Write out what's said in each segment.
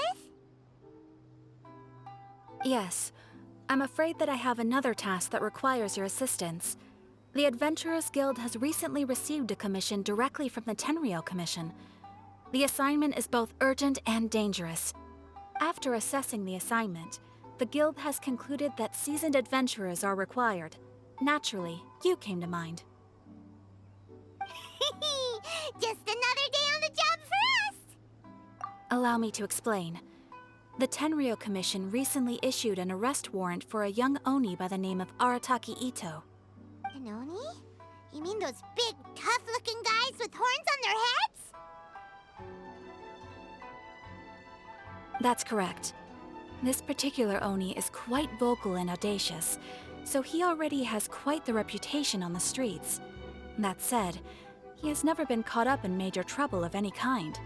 with? Yes. I'm afraid that I have another task that requires your assistance. The Adventurers Guild has recently received a commission directly from the Tenryou Commission. The assignment is both urgent and dangerous. After assessing the assignment, the Guild has concluded that seasoned adventurers are required. Naturally, you came to mind. Just another day on the job for us! Allow me to explain. The Tenryou Commission recently issued an arrest warrant for a young Oni by the name of Arataki Ito. An Oni? You mean those big, tough-looking guys with horns on their heads? That's correct. This particular Oni is quite vocal and audacious, so he already has quite the reputation on the streets. That said, he has never been caught up in major trouble of any kind.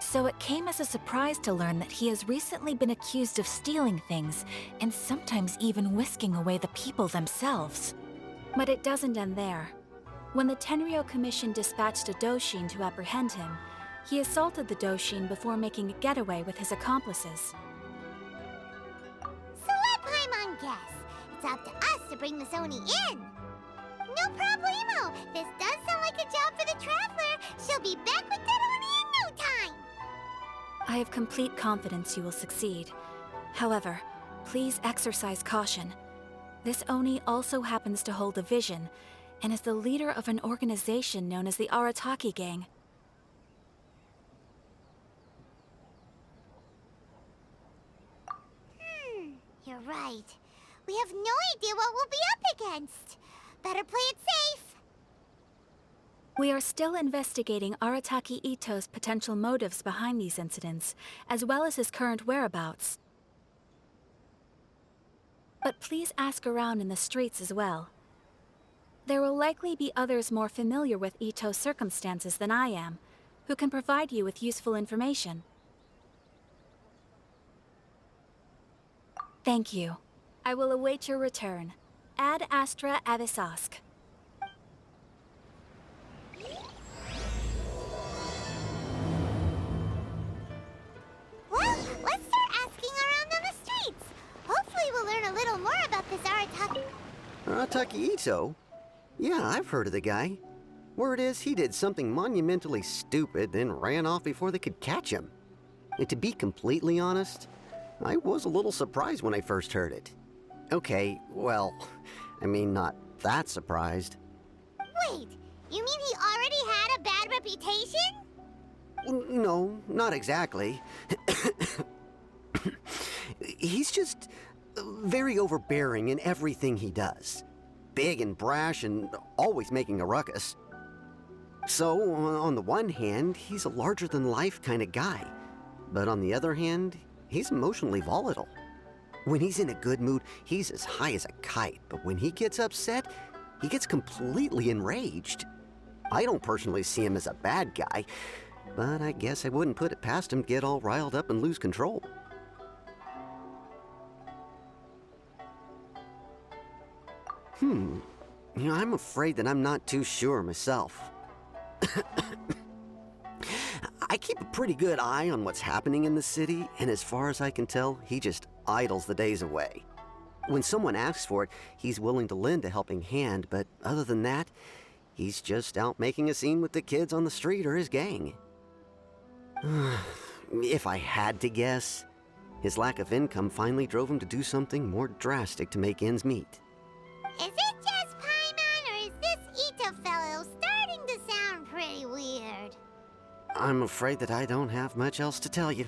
So it came as a surprise to learn that he has recently been accused of stealing things, and sometimes even whisking away the people themselves. But it doesn't end there. When the Tenryou Commission dispatched a Doshin to apprehend him, he assaulted the Doshin before making a getaway with his accomplices. So let Paimon guess. It's up to us to bring this Oni in. No problemo. This does sound like a job for the Traveler. She'll be back with that Oni in no time. I have complete confidence you will succeed. However, please exercise caution. This Oni also happens to hold a vision, and is the leader of an organization known as the Arataki Gang. You're right. We have no idea what we'll be up against. Better play it safe. We are still investigating Arataki Ito's potential motives behind these incidents, as well as his current whereabouts. But please ask around in the streets as well. There will likely be others more familiar with Ito's circumstances than I am, who can provide you with useful information. Thank you. I will await your return. Ad Astra Avisask. Well, let's start asking around on the streets. Hopefully we'll learn a little more about this Arataki. Arataki Ito? Yeah, I've heard of the guy. Word is he did something monumentally stupid, then ran off before they could catch him. And to be completely honest, I was a little surprised when I first heard it. Okay, well, I mean, not that surprised. Wait, you mean he already had a bad reputation? No, not exactly. He's just very overbearing in everything he does. Big and brash and always making a ruckus. So, on the one hand, he's a larger-than-life kind of guy. But on the other hand, he's emotionally volatile. When he's in a good mood, he's as high as a kite, but when he gets upset, he gets completely enraged. I don't personally see him as a bad guy, but I guess I wouldn't put it past him to get all riled up and lose control. I'm afraid that I'm not too sure myself. I keep a pretty good eye on what's happening in the city, and as far as I can tell, he just idles the days away. When someone asks for it, he's willing to lend a helping hand, but other than that, he's just out making a scene with the kids on the street or his gang. If I had to guess, his lack of income finally drove him to do something more drastic to make ends meet. Is it just Paimon, or is this Ito fellow starting to sound pretty weird? I'm afraid that I don't have much else to tell you.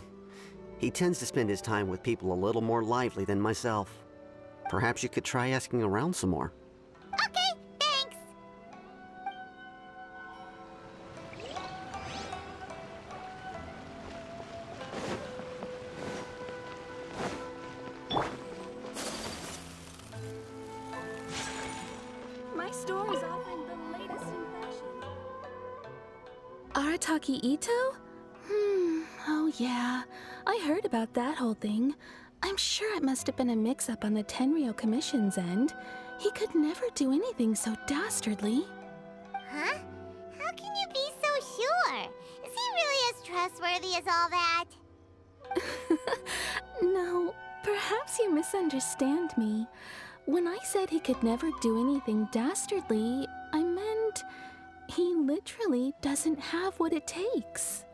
He tends to spend his time with people a little more lively than myself. Perhaps you could try asking around some more. Okay, thanks. My store is offering the latest in fashion. Arataki Ito? Oh yeah. I heard about that whole thing. I'm sure it must have been a mix-up on the Tenryou Commission's end. He could never do anything so dastardly. Huh? How can you be so sure? Is he really as trustworthy as all that? No, perhaps you misunderstand me. When I said he could never do anything dastardly, I meant he literally doesn't have what it takes.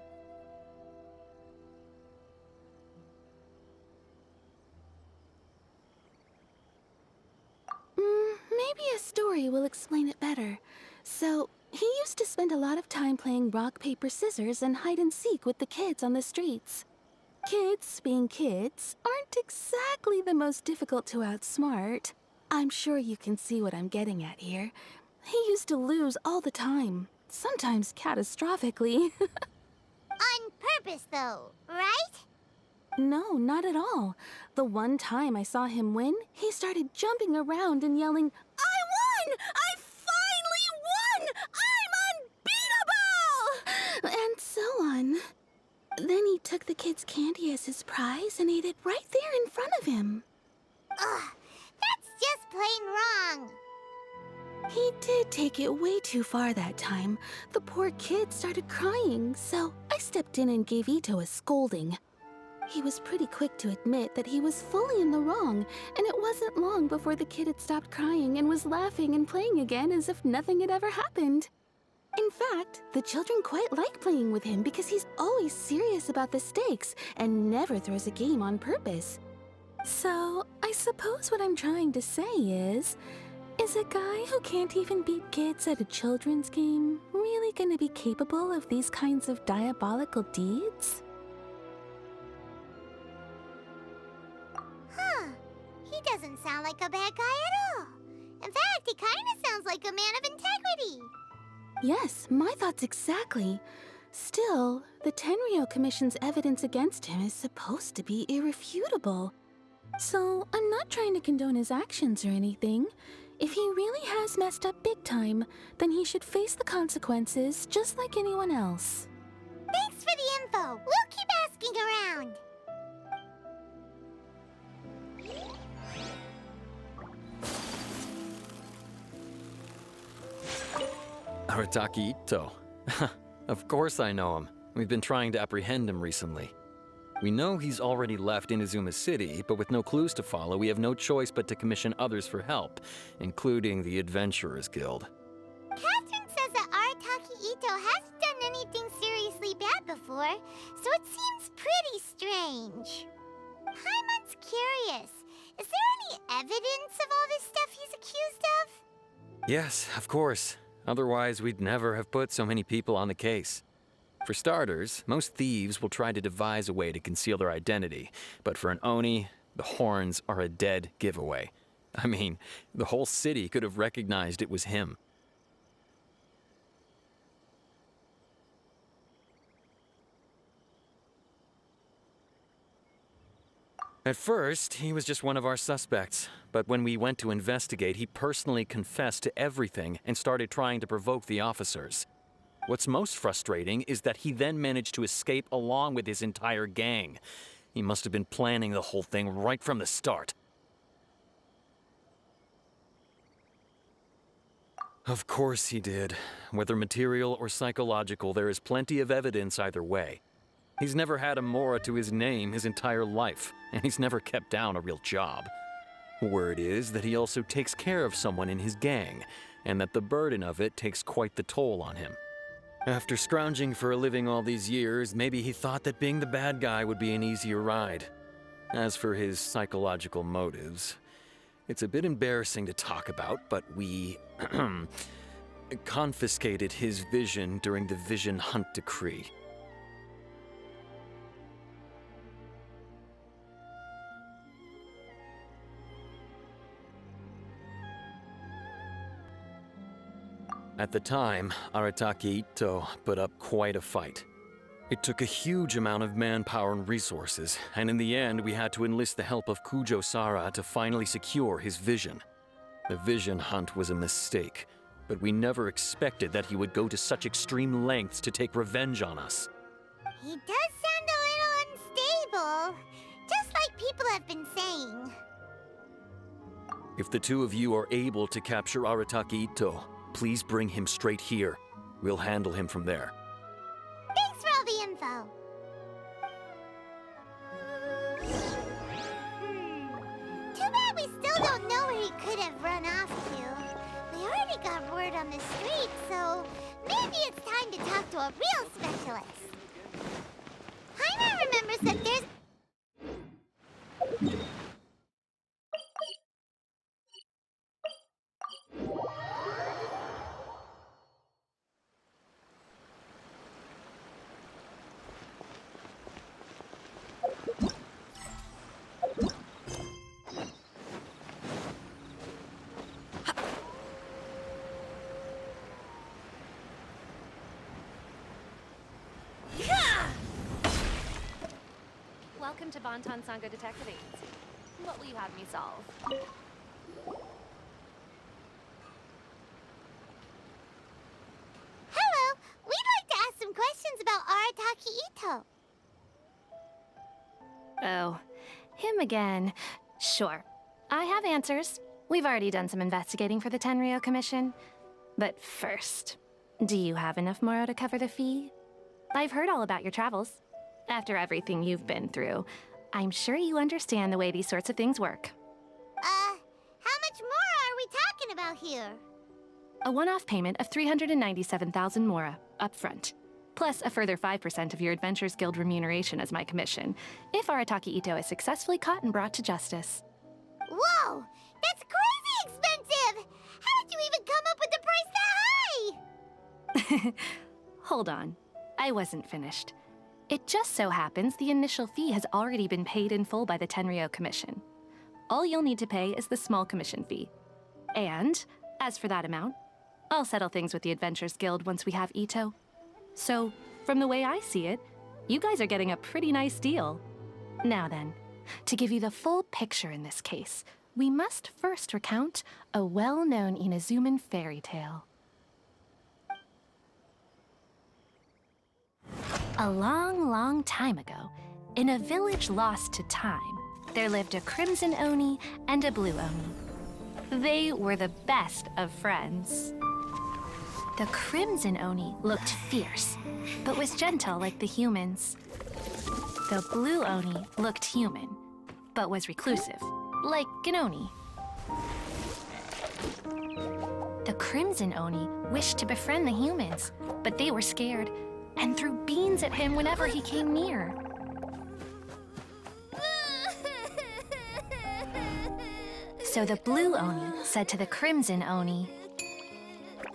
Maybe a story will explain it better. So, he used to spend a lot of time playing rock, paper, scissors and hide and seek with the kids on the streets. Kids, being kids, aren't exactly the most difficult to outsmart. I'm sure you can see what I'm getting at here. He used to lose all the time, sometimes catastrophically. On purpose, though, right? No, not at all. The one time I saw him win, he started jumping around and yelling, "I won! I finally won! I'm unbeatable!" And so on. Then he took the kid's candy as his prize and ate it right there in front of him. Ugh, that's just plain wrong. He did take it way too far that time. The poor kid started crying, so I stepped in and gave Ito a scolding. He was pretty quick to admit that he was fully in the wrong, and it wasn't long before the kid had stopped crying and was laughing and playing again as if nothing had ever happened. In fact, the children quite like playing with him because he's always serious about the stakes and never throws a game on purpose. So, I suppose what I'm trying to say is a guy who can't even beat kids at a children's game really gonna be capable of these kinds of diabolical deeds? Huh. He doesn't sound like a bad guy at all. In fact, he kind of sounds like a man of integrity. Yes, my thoughts exactly. Still, the Tenryo Commission's evidence against him is supposed to be irrefutable. So, I'm not trying to condone his actions or anything. If he really has messed up big time, then he should face the consequences just like anyone else. Thanks for the info. We'll keep asking around. Arataki Ito. Of course I know him. We've been trying to apprehend him recently. We know he's already left Inazuma City, but with no clues to follow, we have no choice but to commission others for help, including the Adventurers Guild. Catherine says that Arataki Ito hasn't done anything seriously bad before, so it seems pretty strange. Paimon's curious. Is there any evidence of all this stuff he's accused of? Yes, of course. Otherwise, we'd never have put so many people on the case. For starters, most thieves will try to devise a way to conceal their identity, but for an Oni, the horns are a dead giveaway. I mean, the whole city could have recognized it was him. At first, he was just one of our suspects, but when we went to investigate, he personally confessed to everything and started trying to provoke the officers. What's most frustrating is that he then managed to escape along with his entire gang. He must have been planning the whole thing right from the start. Of course he did. Whether material or psychological, there is plenty of evidence either way. He's never had a Mora to his name his entire life, and he's never kept down a real job. Word is that he also takes care of someone in his gang, and that the burden of it takes quite the toll on him. After scrounging for a living all these years, maybe he thought that being the bad guy would be an easier ride. As for his psychological motives, it's a bit embarrassing to talk about, but we confiscated his vision during the Vision Hunt Decree. At the time, Arataki Ito put up quite a fight. It took a huge amount of manpower and resources, and in the end we had to enlist the help of Kujo-Sara to finally secure his vision. The vision hunt was a mistake, but we never expected that he would go to such extreme lengths to take revenge on us. He does sound a little unstable, just like people have been saying. If the two of you are able to capture Arataki Ito, please bring him straight here. We'll handle him from there. Thanks for all the info. could have run off to. We already got word on the street, so maybe it's time to talk to a real specialist. Paimon remembers that there's... Welcome to Bonton Sangha Detective Agency. What will you have me solve? Hello! We'd like to ask some questions about Arataki Ito. Oh, him again. Sure. I have answers. We've already done some investigating for the Tenryo Commission. But first, do you have enough Moro to cover the fee? I've heard all about your travels. After everything you've been through, I'm sure you understand the way these sorts of things work. How much more are we talking about here? A one-off payment of 397,000 Mora, up front. Plus a further 5% of your Adventures Guild remuneration as my commission, if Arataki Ito is successfully caught and brought to justice. Whoa! That's crazy expensive! How did you even come up with the price that high? Hold on. I wasn't finished. It just so happens the initial fee has already been paid in full by the Tenryo Commission. All you'll need to pay is the small commission fee. And, as for that amount, I'll settle things with the Adventures Guild once we have Ito. So, from the way I see it, you guys are getting a pretty nice deal. Now then, to give you the full picture in this case, we must first recount a well-known Inazuman fairy tale. A long, long time ago, in a village lost to time, there lived a Crimson Oni and a Blue Oni. They were the best of friends. The Crimson Oni looked fierce, but was gentle like the humans. The Blue Oni looked human, but was reclusive, like an Oni. The Crimson Oni wished to befriend the humans, but they were scared and threw beans at him whenever he came near. So the Blue Oni said to the Crimson Oni,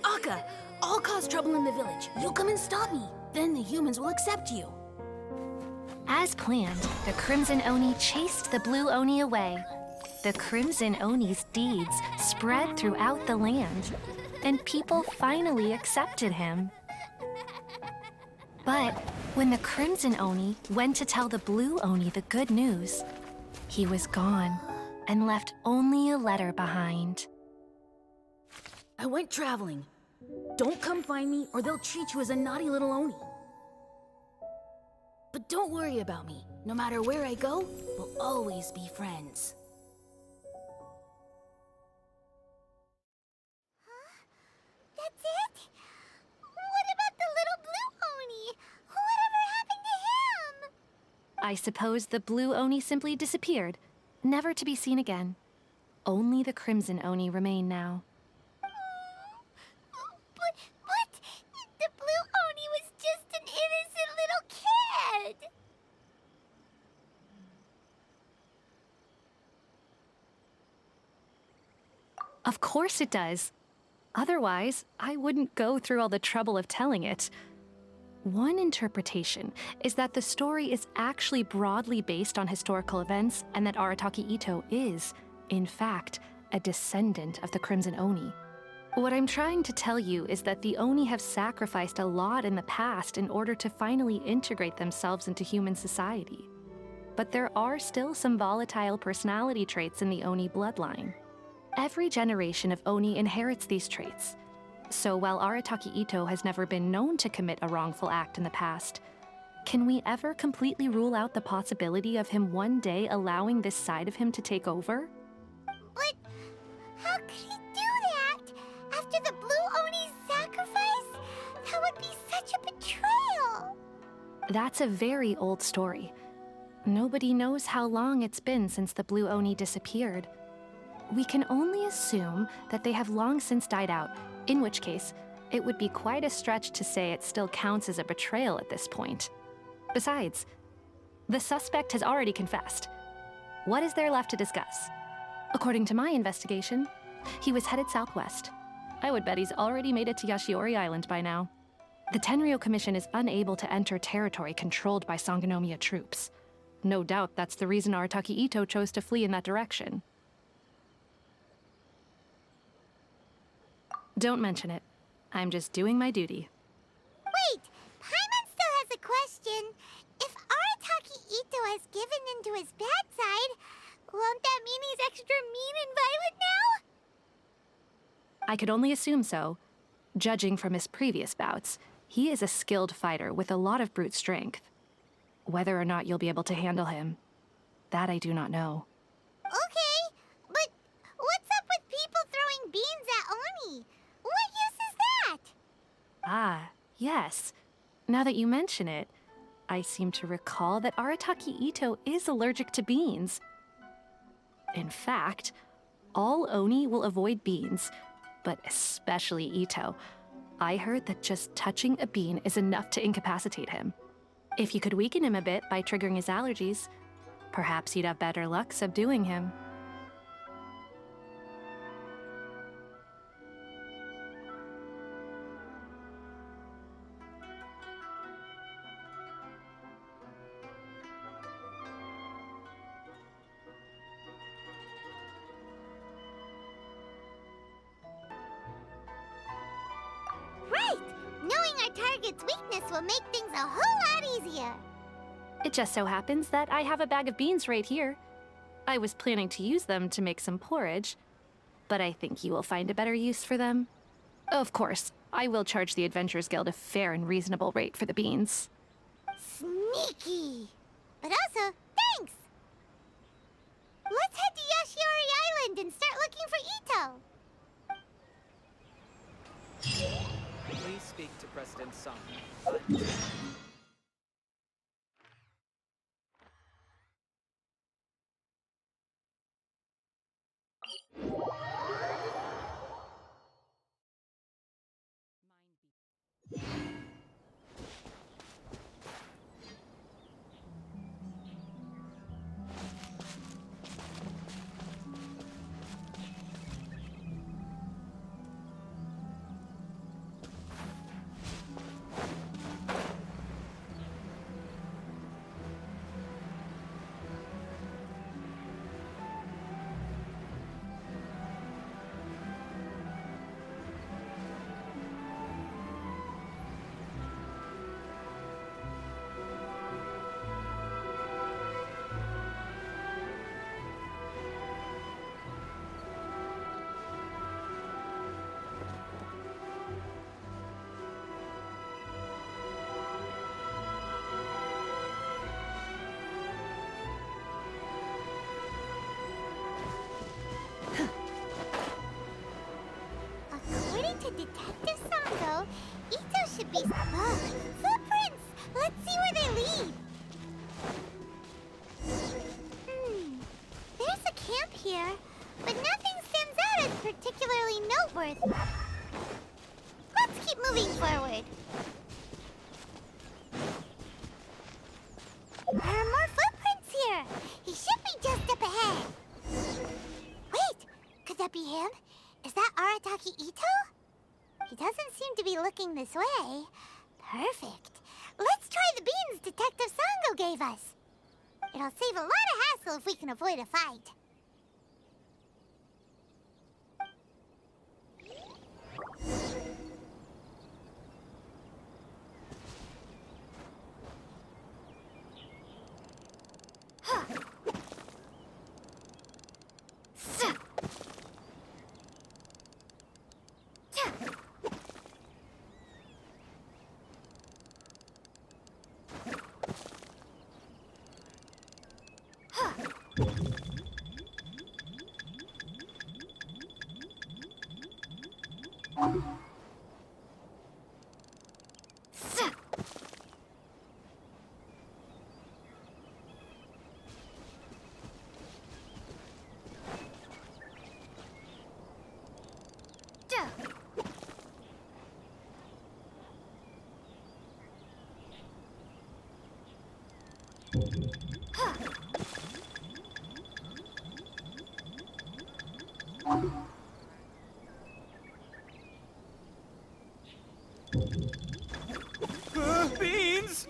Akka, I'll cause trouble in the village. You come and stop me. Then the humans will accept you. As planned, the Crimson Oni chased the Blue Oni away. The Crimson Oni's deeds spread throughout the land, and people finally accepted him. But when the Crimson Oni went to tell the Blue Oni the good news, he was gone and left only a letter behind. I went traveling. Don't come find me or they'll treat you as a naughty little Oni. But don't worry about me. No matter where I go, we'll always be friends. That's it? What about the little Blue Oni? Whatever happened to him? I suppose the Blue Oni simply disappeared, never to be seen again. Only the Crimson Oni remain now. But the Blue Oni was just an innocent little kid! Of course it does. Otherwise, I wouldn't go through all the trouble of telling it. One interpretation is that the story is actually broadly based on historical events and that Arataki Ito is, in fact, a descendant of the Crimson Oni. What I'm trying to tell you is that the Oni have sacrificed a lot in the past in order to finally integrate themselves into human society. But there are still some volatile personality traits in the Oni bloodline. Every generation of Oni inherits these traits. So while Arataki Ito has never been known to commit a wrongful act in the past, can we ever completely rule out the possibility of him one day allowing this side of him to take over? But how could he do that? After the Blue Oni's sacrifice? That would be such a betrayal! That's a very old story. Nobody knows how long it's been since the Blue Oni disappeared. We can only assume that they have long since died out, in which case, it would be quite a stretch to say it still counts as a betrayal at this point. Besides, the suspect has already confessed. What is there left to discuss? According to my investigation, he was headed southwest. I would bet he's already made it to Yashiori Island by now. The Tenryo Commission is unable to enter territory controlled by Sangonomiya troops. No doubt that's the reason Arataki Ito chose to flee in that direction. Don't mention it. I'm just doing my duty. Wait, Paimon still has a question. If Arataki Ito has given into his bad side, won't that mean he's extra mean and violent now? I could only assume so. Judging from his previous bouts, he is a skilled fighter with a lot of brute strength. Whether or not you'll be able to handle him, that I do not know. Okay, but what's up with people throwing beans at Oni? What use is that? Ah, yes. Now that you mention it, I seem to recall that Arataki Ito is allergic to beans. In fact, all Oni will avoid beans, but especially Ito. I heard that just touching a bean is enough to incapacitate him. If you could weaken him a bit by triggering his allergies, perhaps you'd have better luck subduing him. Right! Knowing our target's weakness will make things a whole lot easier. It just so happens that I have a bag of beans right here. I was planning to use them to make some porridge, but I think you will find a better use for them. Of course, I will charge the Adventurers Guild a fair and reasonable rate for the beans. Sneaky! But also, thanks! Let's head to Yashiori Island and start looking for Ito! Please speak to President Sung. According to Detective Sango, Ito should be... Look! Footprints! Let's see where they lead! There's a camp here, but nothing stands out as particularly noteworthy. Let's keep moving forward. There are more footprints here! He should be just up ahead. Wait! Could that be him? Is that Arataki Ito? He doesn't seem to be looking this way. Perfect. Let's try the beans Detective Sango gave us. It'll save a lot of hassle if we can avoid a fight. Beans!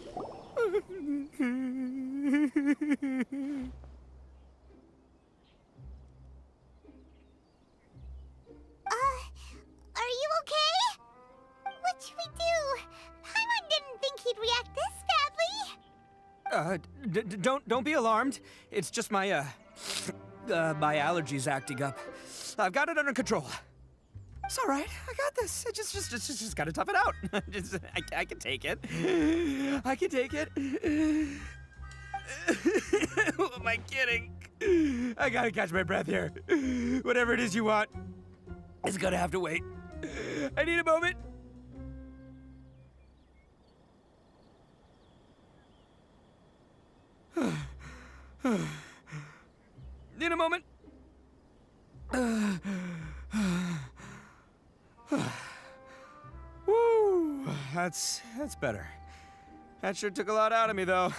Are you okay? What should we do? Paimon didn't think he'd react this badly. Don't be alarmed. It's just my my allergies acting up. I've got it under control. It's all right. I got this. I just gotta tough it out. I can take it. I can take it. Who am I kidding? I gotta catch my breath here. Whatever it is you want, it's gonna have to wait. I need a moment. Need a moment. Woo, that's better. That sure took a lot out of me, though.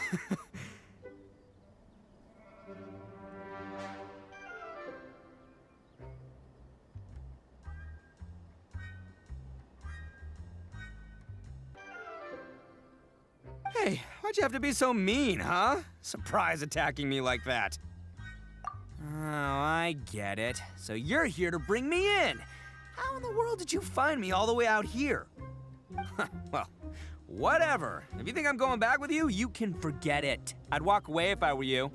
Hey, why'd you have to be so mean, huh? Surprise attacking me like that. Oh, I get it. So you're here to bring me in. How in the world did you find me all the way out here? Well, whatever. If you think I'm going back with you, you can forget it. I'd walk away if I were you.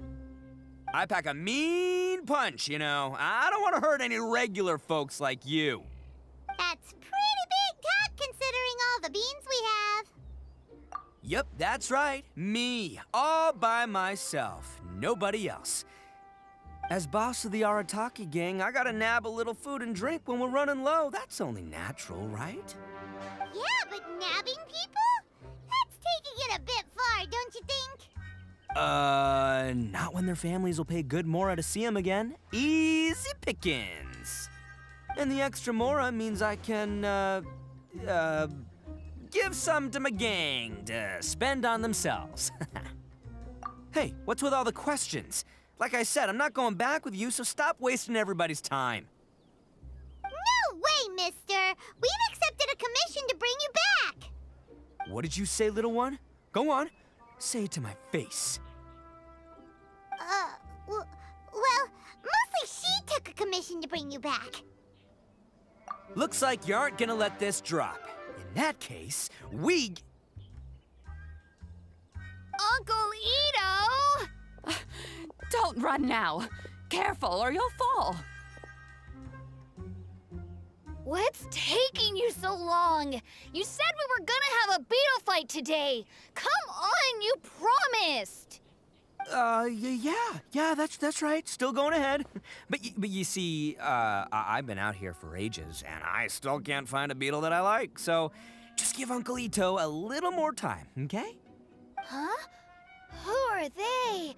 I pack a mean punch, you know. I don't want to hurt any regular folks like you. That's pretty big talk considering all the beans we have. Yep, that's right. Me, all by myself. Nobody else. As boss of the Arataki gang, I gotta nab a little food and drink when we're running low. That's only natural, right? Yeah, but nabbing people? That's taking it a bit far, don't you think? Not when their families will pay good mora to see them again. Easy pickings. And the extra mora means I can, give some to my gang to spend on themselves. Hey, what's with all the questions? Like I said, I'm not going back with you, so stop wasting everybody's time. No way, mister! We've accepted a commission to bring you back! What did you say, little one? Go on. Say it to my face. Well, mostly she took a commission to bring you back. Looks like you aren't gonna let this drop. In that case, we... Uncle Ito! Don't run now. Careful or you'll fall. What's taking you so long? You said we were gonna have a beetle fight today. Come on, you promised. Yeah, that's right. Still going ahead. But you see, I've been out here for ages, and I still can't find a beetle that I like. So, just give Uncle Ito a little more time, okay? Huh? Who are they?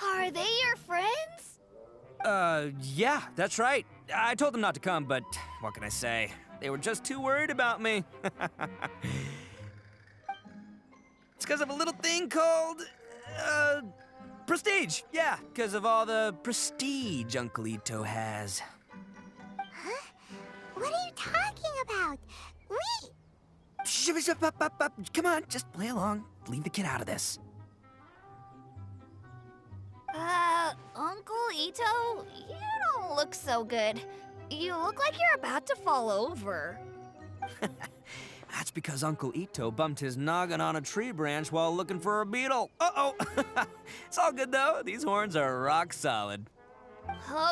Are they your friends? Yeah, that's right. I told them not to come, but what can I say? They were just too worried about me. It's because of a little thing called, prestige. Yeah, because of all the prestige Uncle Ito has. Huh? What are you talking about? Come on, just play along. Leave the kid out of this. Uncle Ito, you don't look so good. You look like you're about to fall over. That's because Uncle Ito bumped his noggin on a tree branch while looking for a beetle. Uh-oh! It's all good, though. These horns are rock solid.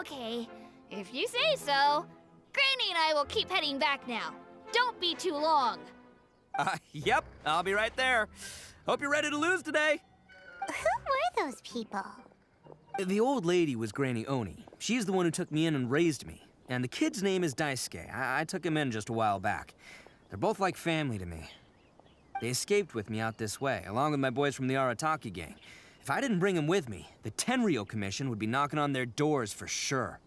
Okay, if you say so. Granny and I will keep heading back now. Don't be too long. Yep, I'll be right there. Hope you're ready to lose today. Who were those people? The old lady was Granny Oni. She's the one who took me in and raised me. And the kid's name is Daisuke. I took him in just a while back. They're both like family to me. They escaped with me out this way, along with my boys from the Arataki gang. If I didn't bring them with me, the Tenryou Commission would be knocking on their doors for sure.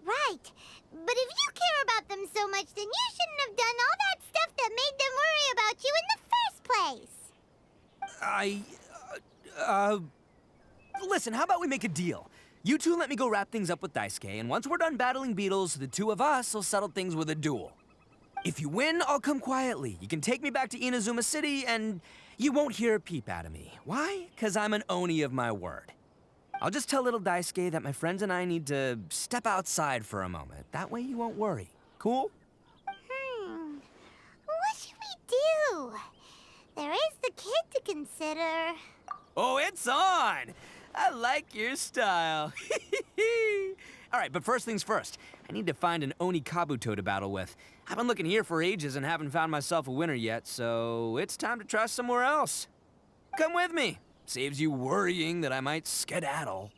Right. But if you care about them so much, then you shouldn't have done all that stuff that made them worry about you in the first place. Listen, how about we make a deal? You two let me go wrap things up with Daisuke, and once we're done battling beetles, the two of us will settle things with a duel. If you win, I'll come quietly. You can take me back to Inazuma City, and you won't hear a peep out of me. Why? 'Cause I'm an Oni of my word. I'll just tell little Daisuke that my friends and I need to step outside for a moment. That way you won't worry. Cool? What should we do? There is the kid to consider. Oh, it's on! I like your style. All right, but first things first. I need to find an Oni Kabuto to battle with. I've been looking here for ages and haven't found myself a winner yet, so it's time to try somewhere else. Come with me. Saves you worrying that I might skedaddle.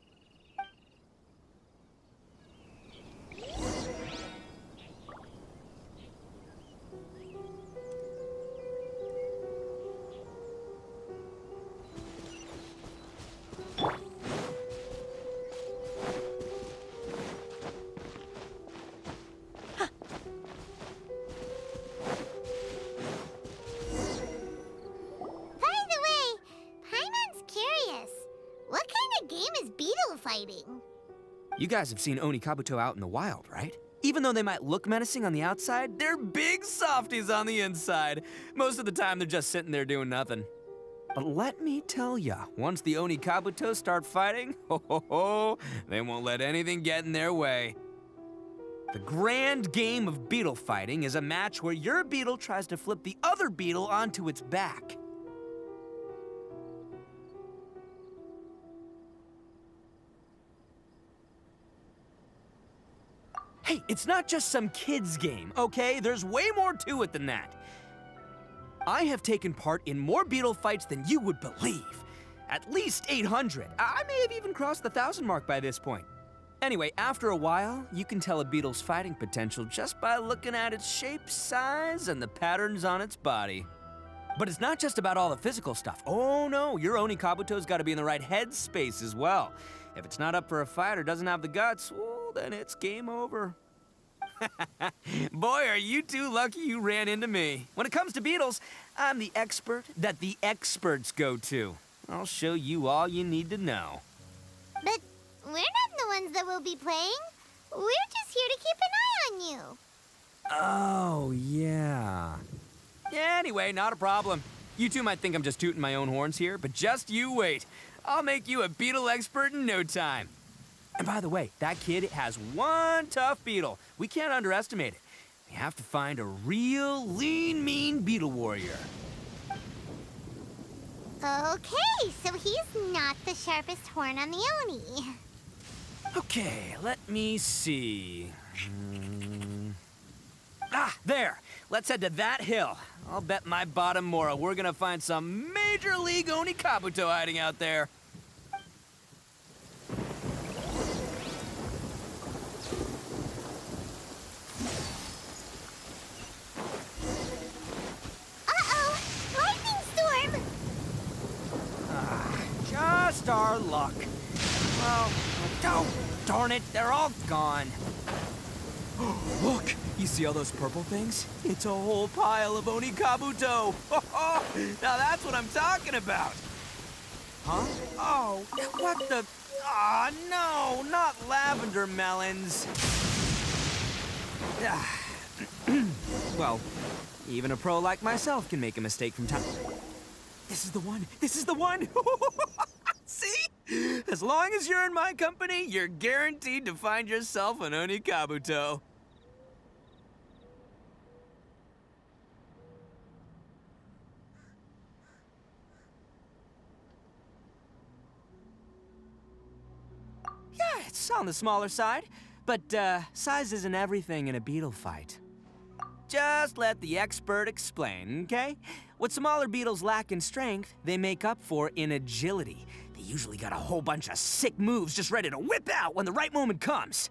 Fighting. You guys have seen Oni Kabuto out in the wild, right? Even though they might look menacing on the outside, they're big softies on the inside. Most of the time, they're just sitting there doing nothing. But let me tell ya, once the Oni Kabuto start fighting, they won't let anything get in their way. The grand game of beetle fighting is a match where your beetle tries to flip the other beetle onto its back. Hey, it's not just some kid's game, okay? There's way more to it than that. I have taken part in more beetle fights than you would believe. At least 800. I may have even crossed the 1,000 mark by this point. Anyway, after a while, you can tell a beetle's fighting potential just by looking at its shape, size, and the patterns on its body. But it's not just about all the physical stuff. Oh no, your Oni Kabuto's gotta be in the right headspace as well. If it's not up for a fight or doesn't have the guts, well, then it's game over. Boy, are you two lucky you ran into me. When it comes to beetles, I'm the expert that the experts go to. I'll show you all you need to know. But we're not the ones that will be playing. We're just here to keep an eye on you. Oh, yeah. Yeah, anyway, not a problem. You two might think I'm just tooting my own horns here, but just you wait. I'll make you a beetle expert in no time. And by the way, that kid has one tough beetle. We can't underestimate it. We have to find a real lean, mean beetle warrior. Okay, so he's not the sharpest horn on the Oni. Okay, let me see. There. Let's head to that hill. I'll bet my bottom moral we're gonna find some major league Oni Kabuto hiding out there. Uh-oh! Lightning storm! Just our luck. Well, oh, darn it, they're all gone. Look, you see all those purple things? It's a whole pile of Oni Kabuto. Now that's what I'm talking about. Huh? Oh, what the? Ah, no, not lavender melons. Well, even a pro like myself can make a mistake from time. This is the one. This is the one. See? As long as you're in my company, you're guaranteed to find yourself an Oni Kabuto. Yeah, it's on the smaller side, but size isn't everything in a beetle fight. Just let the expert explain, okay? What smaller beetles lack in strength, they make up for in agility. They usually got a whole bunch of sick moves just ready to whip out when the right moment comes.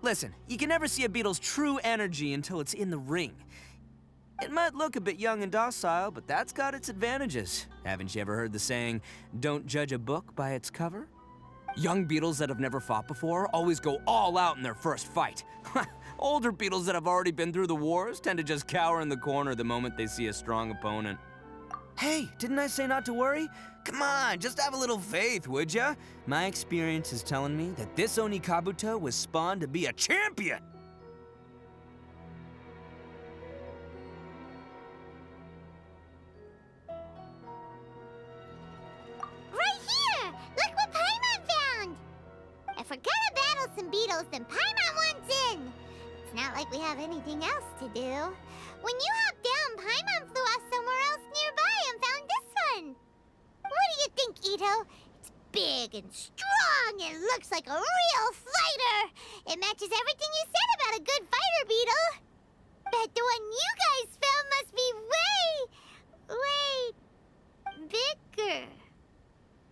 Listen, you can never see a beetle's true energy until it's in the ring. It might look a bit young and docile, but that's got its advantages. Haven't you ever heard the saying, don't judge a book by its cover? Young beetles that have never fought before always go all out in their first fight. Older beetles that have already been through the wars tend to just cower in the corner the moment they see a strong opponent. Hey, didn't I say not to worry? Come on, just have a little faith, would ya? My experience is telling me that this Oni Kabuto was spawned to be a champion! Right here! Look what Paimon found! If we're gonna battle some beetles, then Paimon wants in! It's not like we have anything else to do. When you hopped down, Paimon flew off somewhere else nearby and found this one. What do you think, Ito? It's big and strong and looks like a real fighter. It matches everything you said about a good fighter beetle. Bet the one you guys found must be way bigger.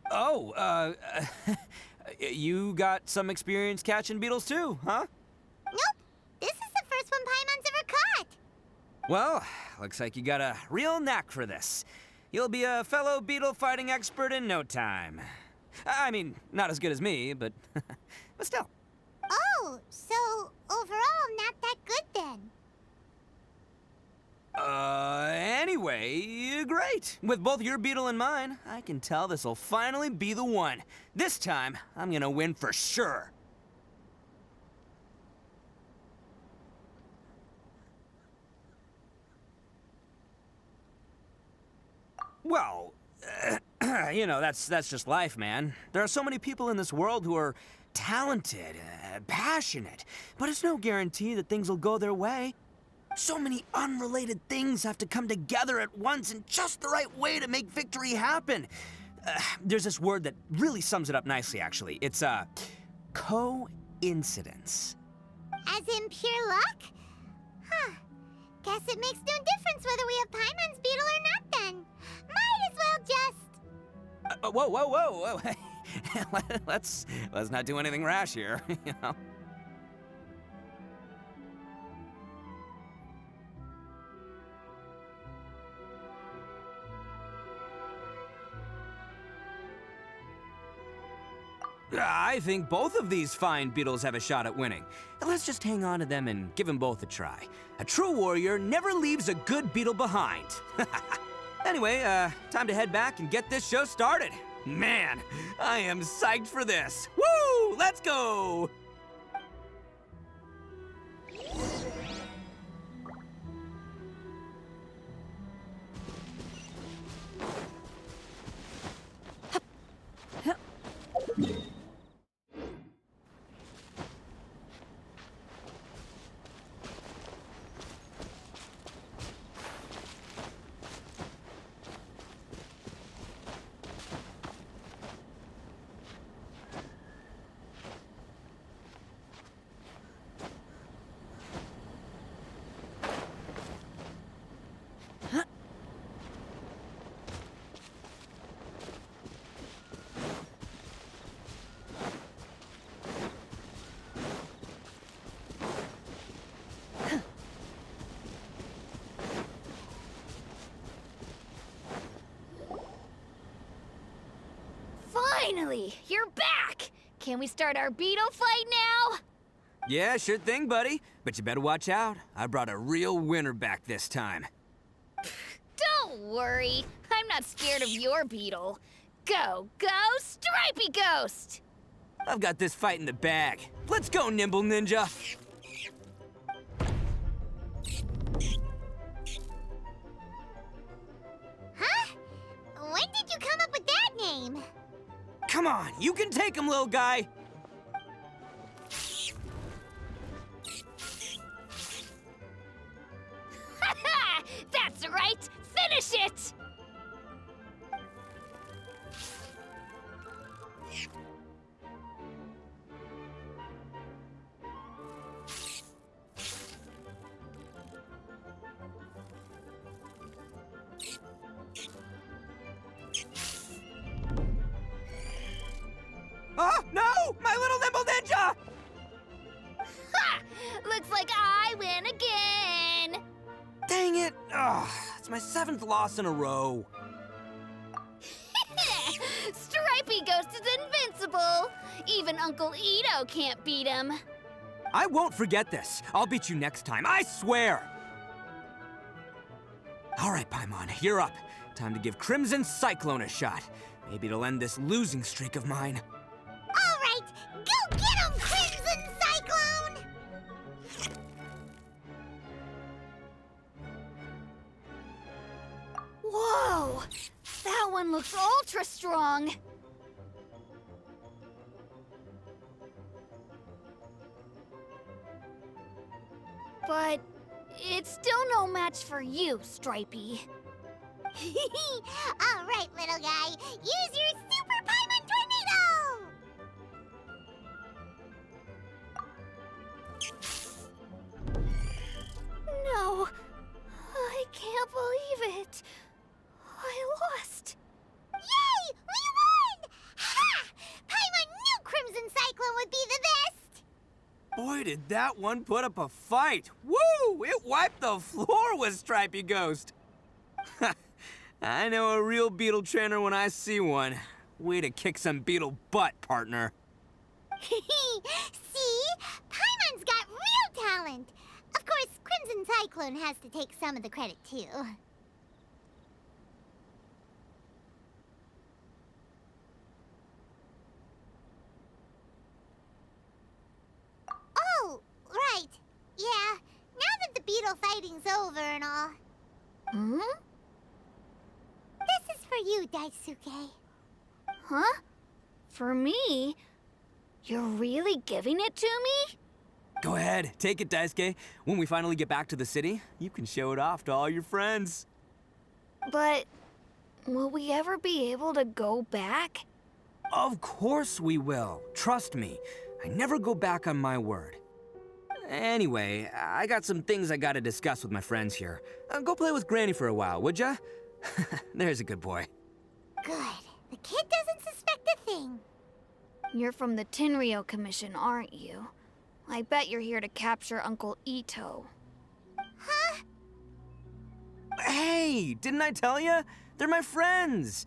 Oh, you got some experience catching beetles too, huh? Nope. This is the first one Paimon's ever caught. Well, looks like you got a real knack for this. You'll be a fellow beetle fighting expert in no time. I mean, not as good as me, but but still. Oh, so overall not that good then. Anyway, great. With both your beetle and mine, I can tell this'll finally be the one. This time, I'm gonna win for sure. Well, you know, that's just life, man. There are so many people in this world who are talented, passionate, but it's no guarantee that things will go their way. So many unrelated things have to come together at once in just the right way to make victory happen. There's this word that really sums it up nicely, actually. It's, coincidence. As in pure luck? Huh. Guess it makes no difference whether we have Paimon's beetle or not then. Might as well just... Whoa. let's not do anything rash here, you know? I think both of these fine beetles have a shot at winning. Let's just hang on to them and give them both a try. A true warrior never leaves a good beetle behind. Anyway, time to head back and get this show started. Man, I am psyched for this. Woo! Let's go! Finally, you're back! Can we start our beetle fight now? Yeah, sure thing, buddy. But you better watch out. I brought a real winner back this time. Don't worry, I'm not scared of your beetle. Go, Stripey Ghost! I've got this fight in the bag. Let's go, Nimble Ninja! Huh? When did you come up with that name? Come on, you can take him, little guy! That's right! Finish it! Oh, no! My little Nimble Ninja! Ha! Looks like I win again! Dang it! Ugh, it's my 7th loss in a row. Stripey Ghost is invincible! Even Uncle Ito can't beat him. I won't forget this. I'll beat you next time, I swear! All right, Paimon, you're up. Time to give Crimson Cyclone a shot. Maybe it'll end this losing streak of mine. All right, go get him, Crimson Cyclone! Whoa! That one looks ultra strong! But it's still no match for you, Stripey. All right, little guy, use your Super Paimon Tornado! No, I can't believe it. I lost. Yay! We won! Ha! Paimon knew Crimson Cyclone would be the best! Boy, did that one put up a fight. Woo! It wiped the floor with Stripey Ghost. I know a real beetle trainer when I see one. Way to kick some beetle butt, partner. See? Paimon's got real talent. Of course, Crimson Cyclone has to take some of the credit, too. Oh, right. Yeah, now that the beetle fighting's over and all. Hmm? This is for you, Daisuke. Huh? For me? You're really giving it to me? Go ahead, take it, Daisuke. When we finally get back to the city, you can show it off to all your friends. But will we ever be able to go back? Of course we will. Trust me. I never go back on my word. Anyway, I got some things I gotta discuss with my friends here. Go play with Granny for a while, would ya? There's a good boy. Good. The kid doesn't suspect a thing. You're from the Tenryou Commission, aren't you? I bet you're here to capture Uncle Ito. Huh? Hey, didn't I tell you? They're my friends.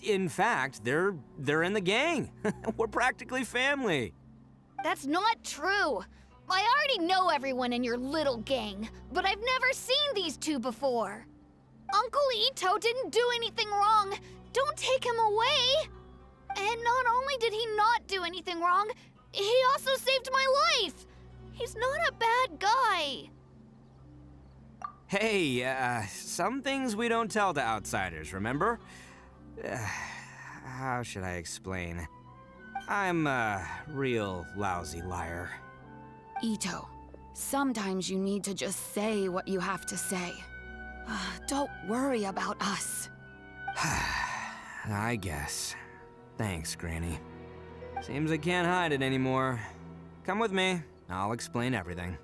In fact, they're in the gang. We're practically family. That's not true. I already know everyone in your little gang, but I've never seen these two before. Uncle Ito didn't do anything wrong. Don't take him away. And not only did he not do anything wrong, he also saved my life. He's not a bad guy. Hey, some things we don't tell to outsiders, remember? How should I explain? I'm a real lousy liar. Ito, sometimes you need to just say what you have to say. Don't worry about us. I guess. Thanks, Granny. Seems I can't hide it anymore. Come with me. I'll explain everything.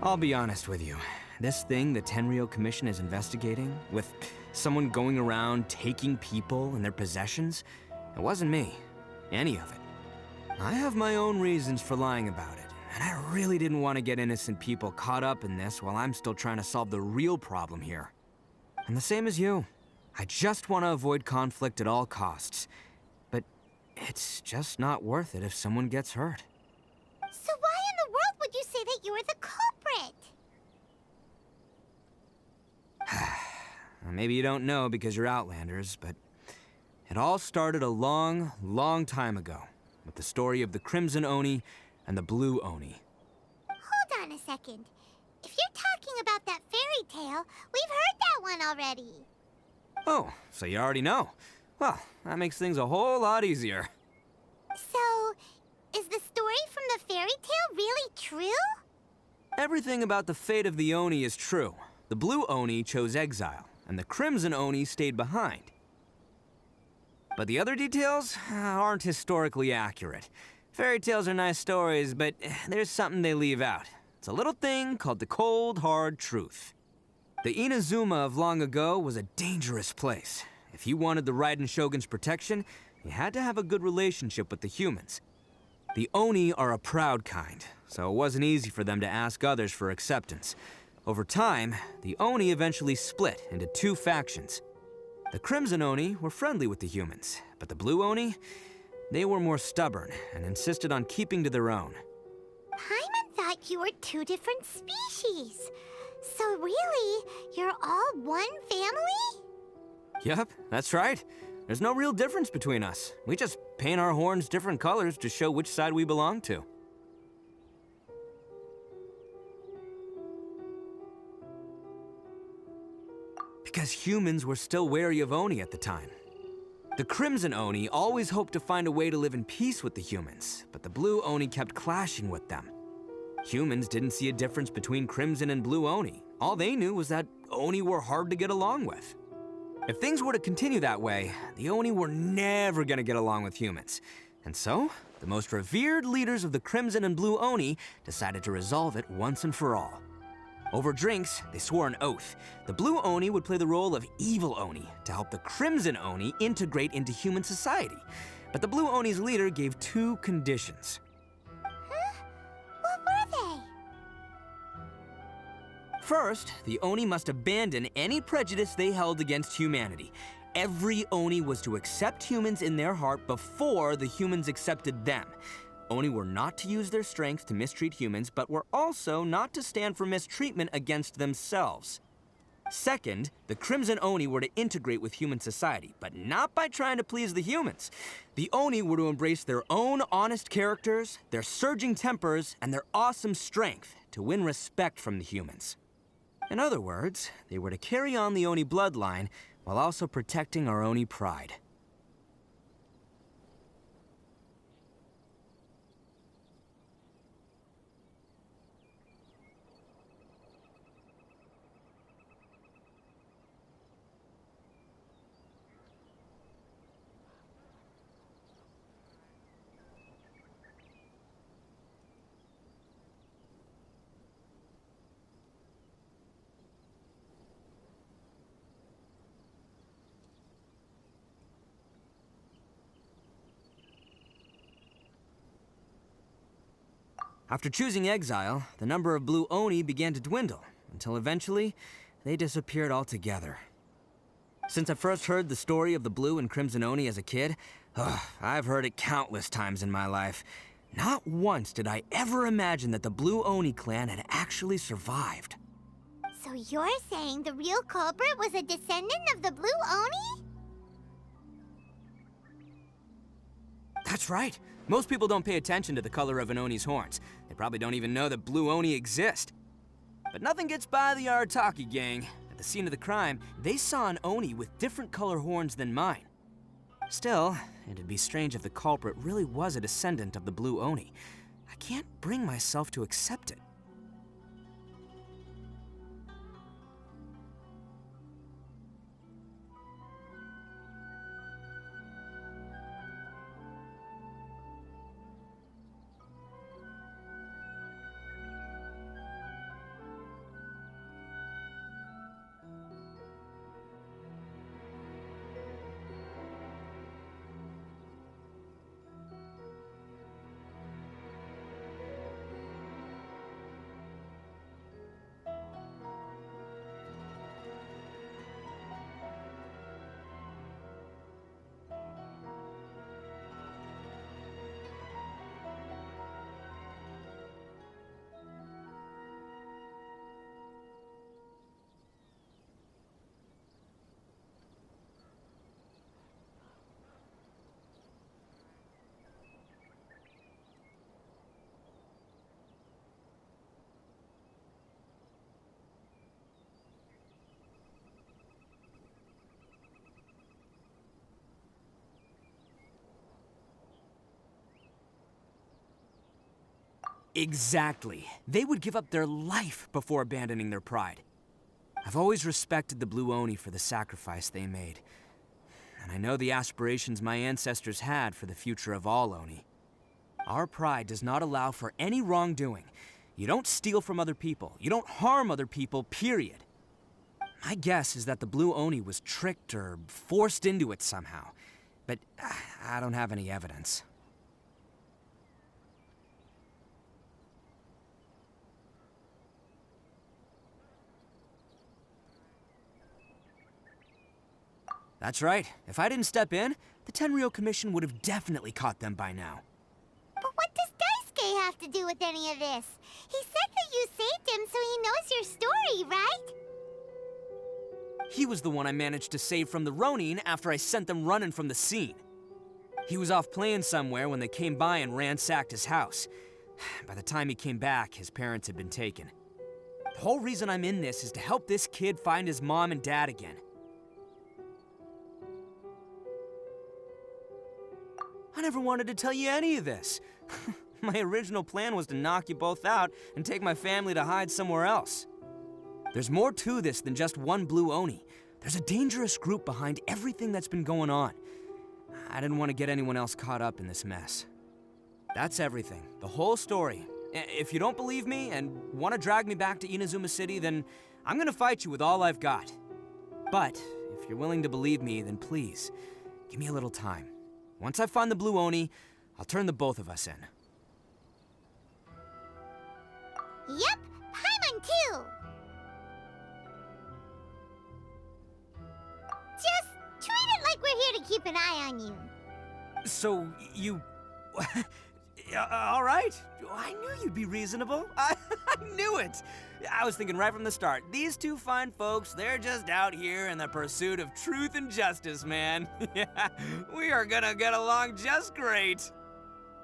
I'll be honest with you. This thing the Tenryou Commission is investigating, with someone going around taking people and their possessions, it wasn't me. Any of it. I have my own reasons for lying about it, and I really didn't want to get innocent people caught up in this while I'm still trying to solve the real problem here. I'm the same as you. I just want to avoid conflict at all costs. But it's just not worth it if someone gets hurt. So why in the world would you say that you were the culprit? Maybe you don't know because you're Outlanders, but it all started a long, long time ago with the story of the Crimson Oni and the Blue Oni. Hold on a second. If you're talking about that fairy tale, we've heard that one already. Oh, so you already know. Well, that makes things a whole lot easier. So, is the story from the fairy tale really true? Everything about the fate of the Oni is true. The Blue Oni chose exile, and the Crimson Oni stayed behind. But the other details aren't historically accurate. Fairy tales are nice stories, but there's something they leave out. It's a little thing called the cold, hard truth. The Inazuma of long ago was a dangerous place. If you wanted the Raiden Shogun's protection, you had to have a good relationship with the humans. The Oni are a proud kind, so it wasn't easy for them to ask others for acceptance. Over time, the Oni eventually split into two factions. The Crimson Oni were friendly with the humans, but the Blue Oni, They were more stubborn and insisted on keeping to their own. Paimon thought you were two different species. So really, you're all one family? Yep, that's right. There's no real difference between us. We just paint our horns different colors to show which side we belong to. Because humans were still wary of Oni at the time. The Crimson Oni always hoped to find a way to live in peace with the humans, but the Blue Oni kept clashing with them. Humans didn't see a difference between Crimson and Blue Oni. All they knew was that Oni were hard to get along with. If things were to continue that way, the Oni were never gonna get along with humans. And so, the most revered leaders of the Crimson and Blue Oni decided to resolve it once and for all. Over drinks, they swore an oath. The Blue Oni would play the role of evil Oni to help the Crimson Oni integrate into human society. But the Blue Oni's leader gave 2 conditions. What were they? First, the Oni must abandon any prejudice they held against humanity. Every Oni was to accept humans in their heart before the humans accepted them. Oni were not to use their strength to mistreat humans, but were also not to stand for mistreatment against themselves. Second, the Crimson Oni were to integrate with human society, but not by trying to please the humans. The Oni were to embrace their own honest characters, their surging tempers, and their awesome strength to win respect from the humans. In other words, they were to carry on the Oni bloodline while also protecting our Oni pride. After choosing exile, the number of Blue Oni began to dwindle, until eventually, they disappeared altogether. Since I first heard the story of the Blue and Crimson Oni as a kid, I've heard it countless times in my life. Not once did I ever imagine that the Blue Oni clan had actually survived. So you're saying the real culprit was a descendant of the Blue Oni? That's right. Most people don't pay attention to the color of an Oni's horns. They probably don't even know that Blue Oni exist. But nothing gets by the Arataki gang. At the scene of the crime, they saw an Oni with different color horns than mine. Still, it'd be strange if the culprit really was a descendant of the Blue Oni. I can't bring myself to accept it. Exactly. They would give up their life before abandoning their pride. I've always respected the Blue Oni for the sacrifice they made. And I know the aspirations my ancestors had for the future of all Oni. Our pride does not allow for any wrongdoing. You don't steal from other people. You don't harm other people, period. My guess is that the Blue Oni was tricked or forced into it somehow. But I don't have any evidence. That's right. If I didn't step in, the Tenryou Commission would have definitely caught them by now. But what does Daisuke have to do with any of this? He said that you saved him so he knows your story, right? He was the one I managed to save from the Ronin after I sent them running from the scene. He was off playing somewhere when they came by and ransacked his house. By the time he came back, his parents had been taken. The whole reason I'm in this is to help this kid find his mom and dad again. I never wanted to tell you any of this. My original plan was to knock you both out and take my family to hide somewhere else. There's more to this than just one blue Oni. There's a dangerous group behind everything that's been going on. I didn't want to get anyone else caught up in this mess. That's everything, the whole story. If you don't believe me and want to drag me back to Inazuma City, then I'm gonna fight you with all I've got. But if you're willing to believe me, then please, give me a little time. Once I find the blue Oni, I'll turn the both of us in. Yep, Paimon too! Just treat it like we're here to keep an eye on you. So, you... all right. I knew you'd be reasonable. I knew it. I was thinking right from the start, these two fine folks, they're just out here in the pursuit of truth and justice, man. Yeah, we are gonna get along just great.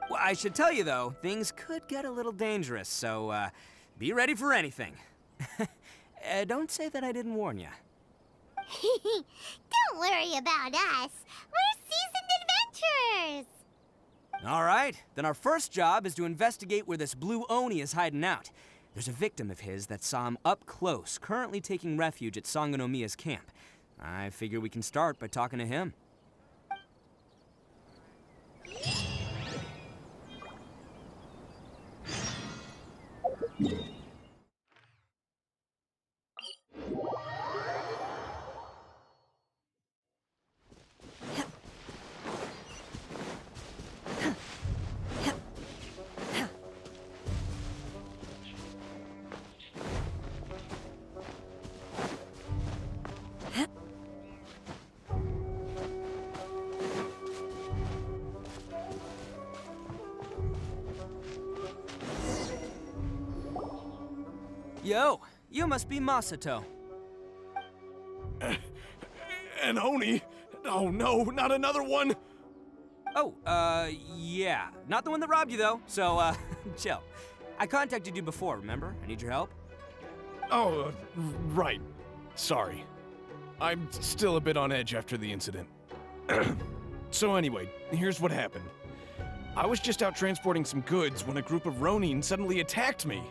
Well, I should tell you, though, things could get a little dangerous, so be ready for anything. Don't say that I didn't warn you. Don't worry about us. We're seasoned adventurers. All right, then our first job is to investigate where this blue Oni is hiding out. There's a victim of his that saw him up close, currently taking refuge at Sangonomiya's camp. I figure we can start by talking to him. Yo, you must be Masato. An Oni? Oh no, not another one! Oh, yeah. Not the one that robbed you, though, so, chill. I contacted you before, remember? I need your help. Oh, right. Sorry. I'm still a bit on edge after the incident. So anyway, here's what happened. I was just out transporting some goods when a group of Ronin suddenly attacked me.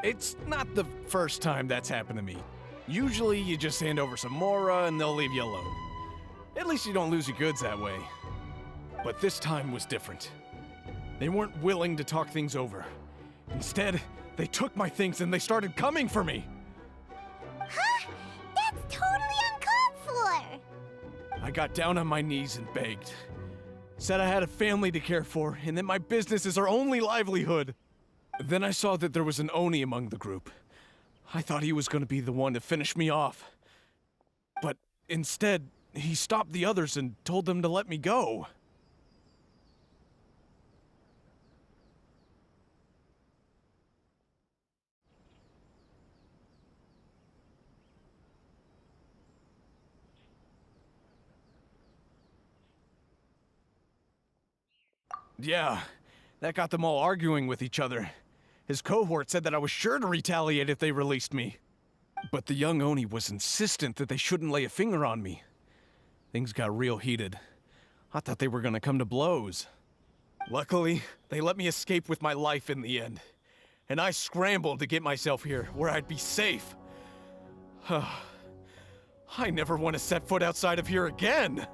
It's not the first time that's happened to me. Usually you just hand over some Mora and they'll leave you alone. At least you don't lose your goods that way. But this time was different. They weren't willing to talk things over. Instead, they took my things and they started coming for me. Huh? That's totally uncalled for! I got down on my knees and begged. Said I had a family to care for and that my business is our only livelihood. Then I saw that there was an Oni among the group. I thought he was going to be the one to finish me off. But instead, he stopped the others and told them to let me go. Yeah, that got them all arguing with each other. His cohort said that I was sure to retaliate if they released me. But the young Oni was insistent that they shouldn't lay a finger on me. Things got real heated. I thought they were gonna come to blows. Luckily, they let me escape with my life in the end. And I scrambled to get myself here, where I'd be safe. I never want to set foot outside of here again!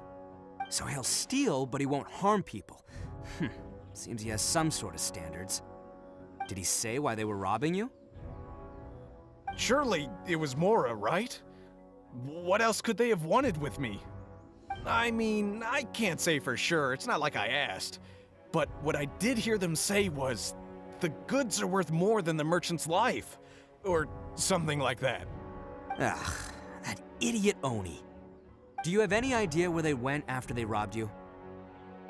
So he'll steal, but he won't harm people. Seems he has some sort of standards. Did he say why they were robbing you? Surely it was Mora, right? What else could they have wanted with me? I mean, I can't say for sure, it's not like I asked. But what I did hear them say was, the goods are worth more than the merchant's life. Or something like that. Ugh, that idiot Oni. Do you have any idea where they went after they robbed you?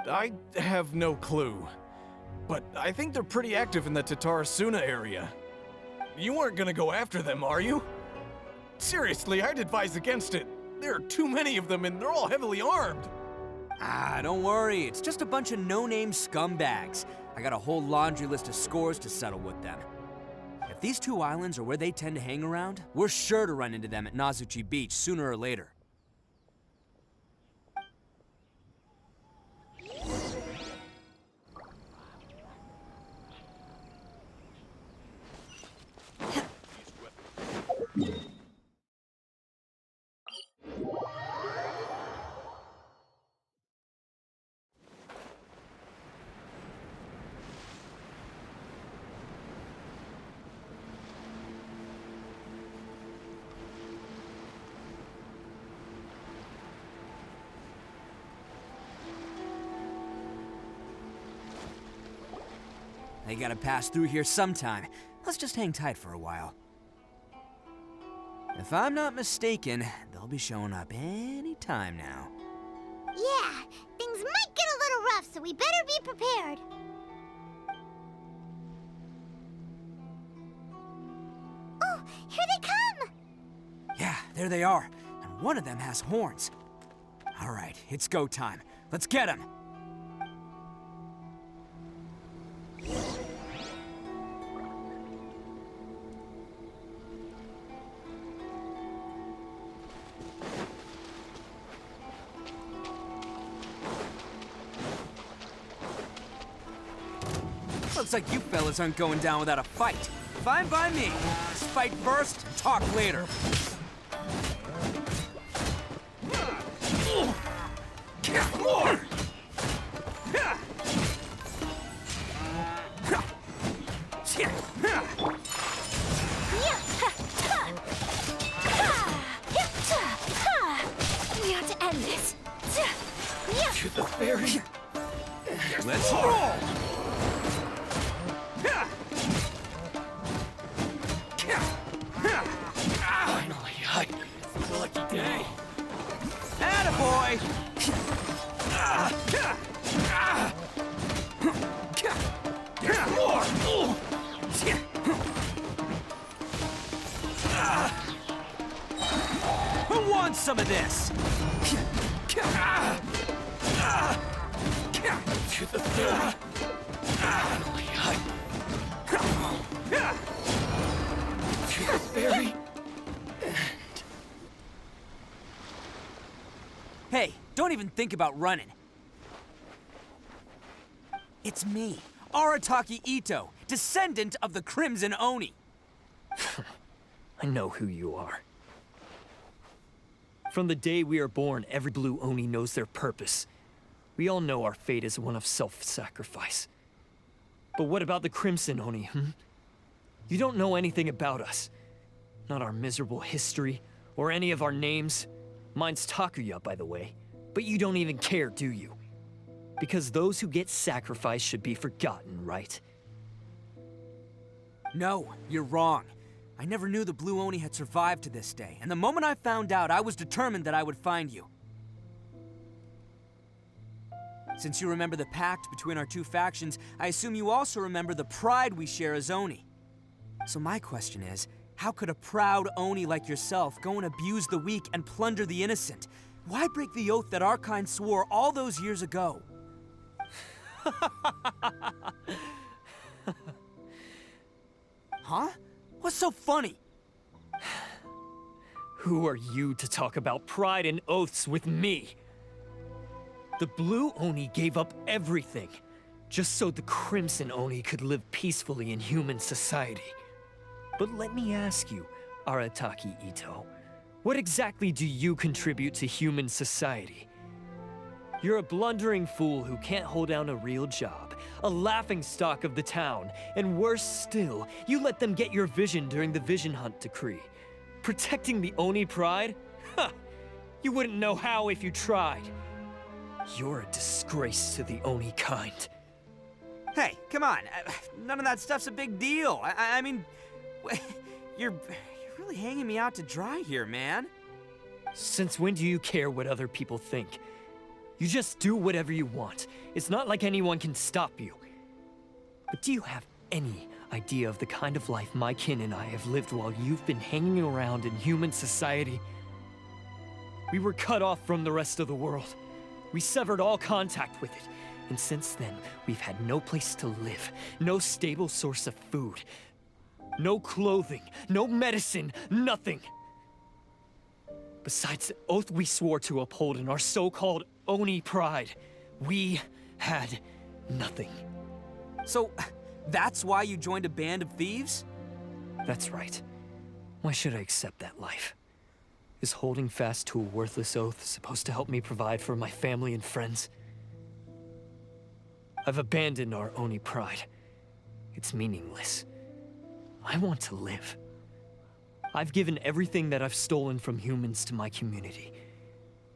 I have no clue. But I think they're pretty active in the Tatarasuna area. You weren't gonna go after them, are you? Seriously, I'd advise against it. There are too many of them and they're all heavily armed. Ah, don't worry. It's just a bunch of no-name scumbags. I got a whole laundry list of scores to settle with them. If these two islands are where they tend to hang around, we're sure to run into them at Nazuchi Beach sooner or later. They gotta pass through here sometime. Let's just hang tight for a while. If I'm not mistaken, they'll be showing up any time now. Yeah, things might get a little rough, so we better be prepared. Oh, here they come! Yeah, there they are. And one of them has horns. All right, it's go time. Let's get him! Looks like you fellas aren't going down without a fight. Fine by me. Let's fight first and talk later. More! We have to end this. To the ferry. Let's roll! Finally, it's a lucky day. Attaboy! More! Who wants some of this? To the ferry. Finally, to the ferry. Hey, don't even think about running. It's me, Arataki Ito, descendant of the Crimson Oni. I know who you are. From the day we are born, every blue Oni knows their purpose. We all know our fate is one of self-sacrifice. But what about the Crimson Oni, You don't know anything about us. Not our miserable history, or any of our names. Mine's Takuya, by the way. But you don't even care, do you? Because those who get sacrificed should be forgotten, right? No, you're wrong. I never knew the Blue Oni had survived to this day, and the moment I found out, I was determined that I would find you. Since you remember the pact between our two factions, I assume you also remember the pride we share as Oni. So my question is, how could a proud Oni like yourself go and abuse the weak and plunder the innocent? Why break the oath that our kind swore all those years ago? Huh? What's so funny? Who are you to talk about pride and oaths with me? The Blue Oni gave up everything, just so the Crimson Oni could live peacefully in human society. But let me ask you, Arataki Ito, what exactly do you contribute to human society? You're a blundering fool who can't hold down a real job, a laughingstock of the town, and worse still, you let them get your vision during the Vision Hunt decree. Protecting the Oni pride? Ha! You wouldn't know how if you tried. You're a disgrace to the Oni kind. Hey, come on. None of that stuff's a big deal. I mean, you're really hanging me out to dry here, man. Since when do you care what other people think? You just do whatever you want. It's not like anyone can stop you. But do you have any idea of the kind of life my kin and I have lived while you've been hanging around in human society? We were cut off from the rest of the world. We severed all contact with it. And since then, we've had no place to live, no stable source of food, no clothing, no medicine, nothing. Besides the oath we swore to uphold in our so-called Oni pride, we had nothing. So, that's why you joined a band of thieves? That's right. Why should I accept that life? Is holding fast to a worthless oath supposed to help me provide for my family and friends? I've abandoned our Oni pride. It's meaningless. I want to live. I've given everything that I've stolen from humans to my community.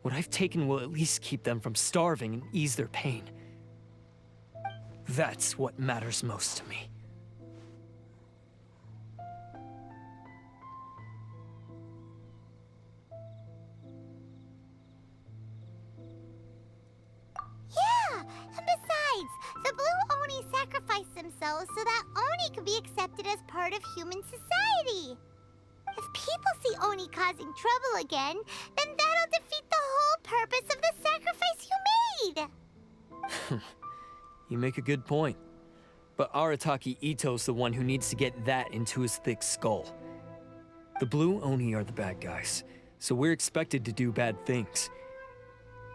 What I've taken will at least keep them from starving and ease their pain. That's what matters most to me. Yeah, and besides, the Blue Oni sacrificed themselves so that Oni could be accepted as part of human society. If people see Oni causing trouble again, then that'll defeat the whole purpose of the sacrifice you made. You make a good point. But Arataki Ito's the one who needs to get that into his thick skull. The Blue Oni are the bad guys, so we're expected to do bad things.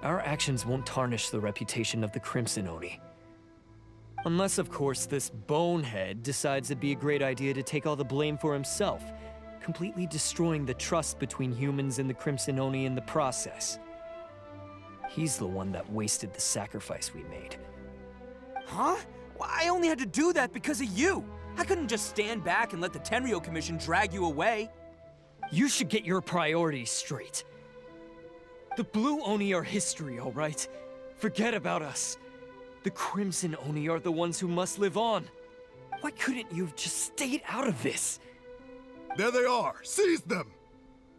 Our actions won't tarnish the reputation of the Crimson Oni. Unless, of course, this bonehead decides it'd be a great idea to take all the blame for himself, completely destroying the trust between humans and the Crimson Oni in the process. He's the one that wasted the sacrifice we made. Huh? Well, I only had to do that because of you. I couldn't just stand back and let the Tenryo Commission drag you away. You should get your priorities straight. The Blue Oni are history, all right? Forget about us. The Crimson Oni are the ones who must live on. Why couldn't you have just stayed out of this? There they are! Seize them!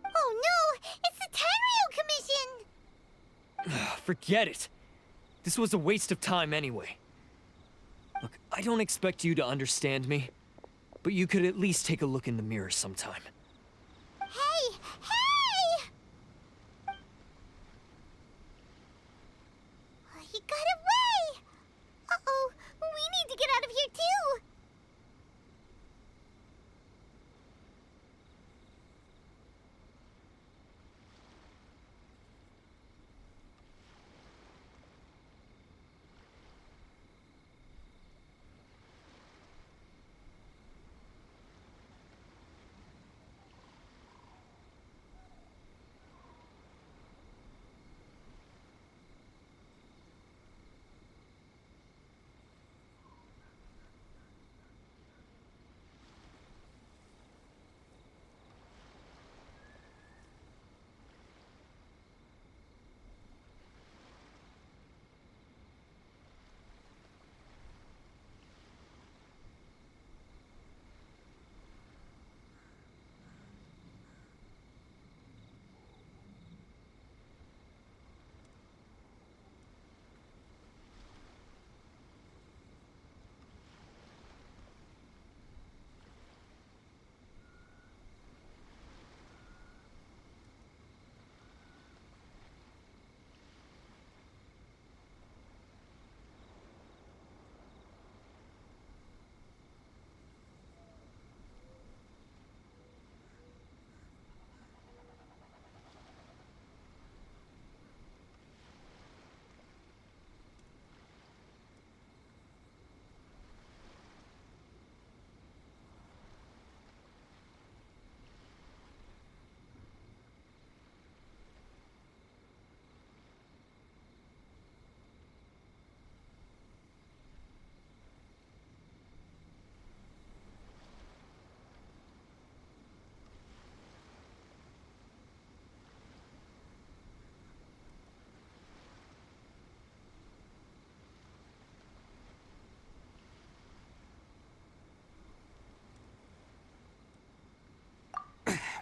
Oh no! It's the Tenryo Commission! Forget it. This was a waste of time anyway. Look, I don't expect you to understand me, but you could at least take a look in the mirror sometime. Hey! Hey! He got away! Uh-oh, we need to get out of here too!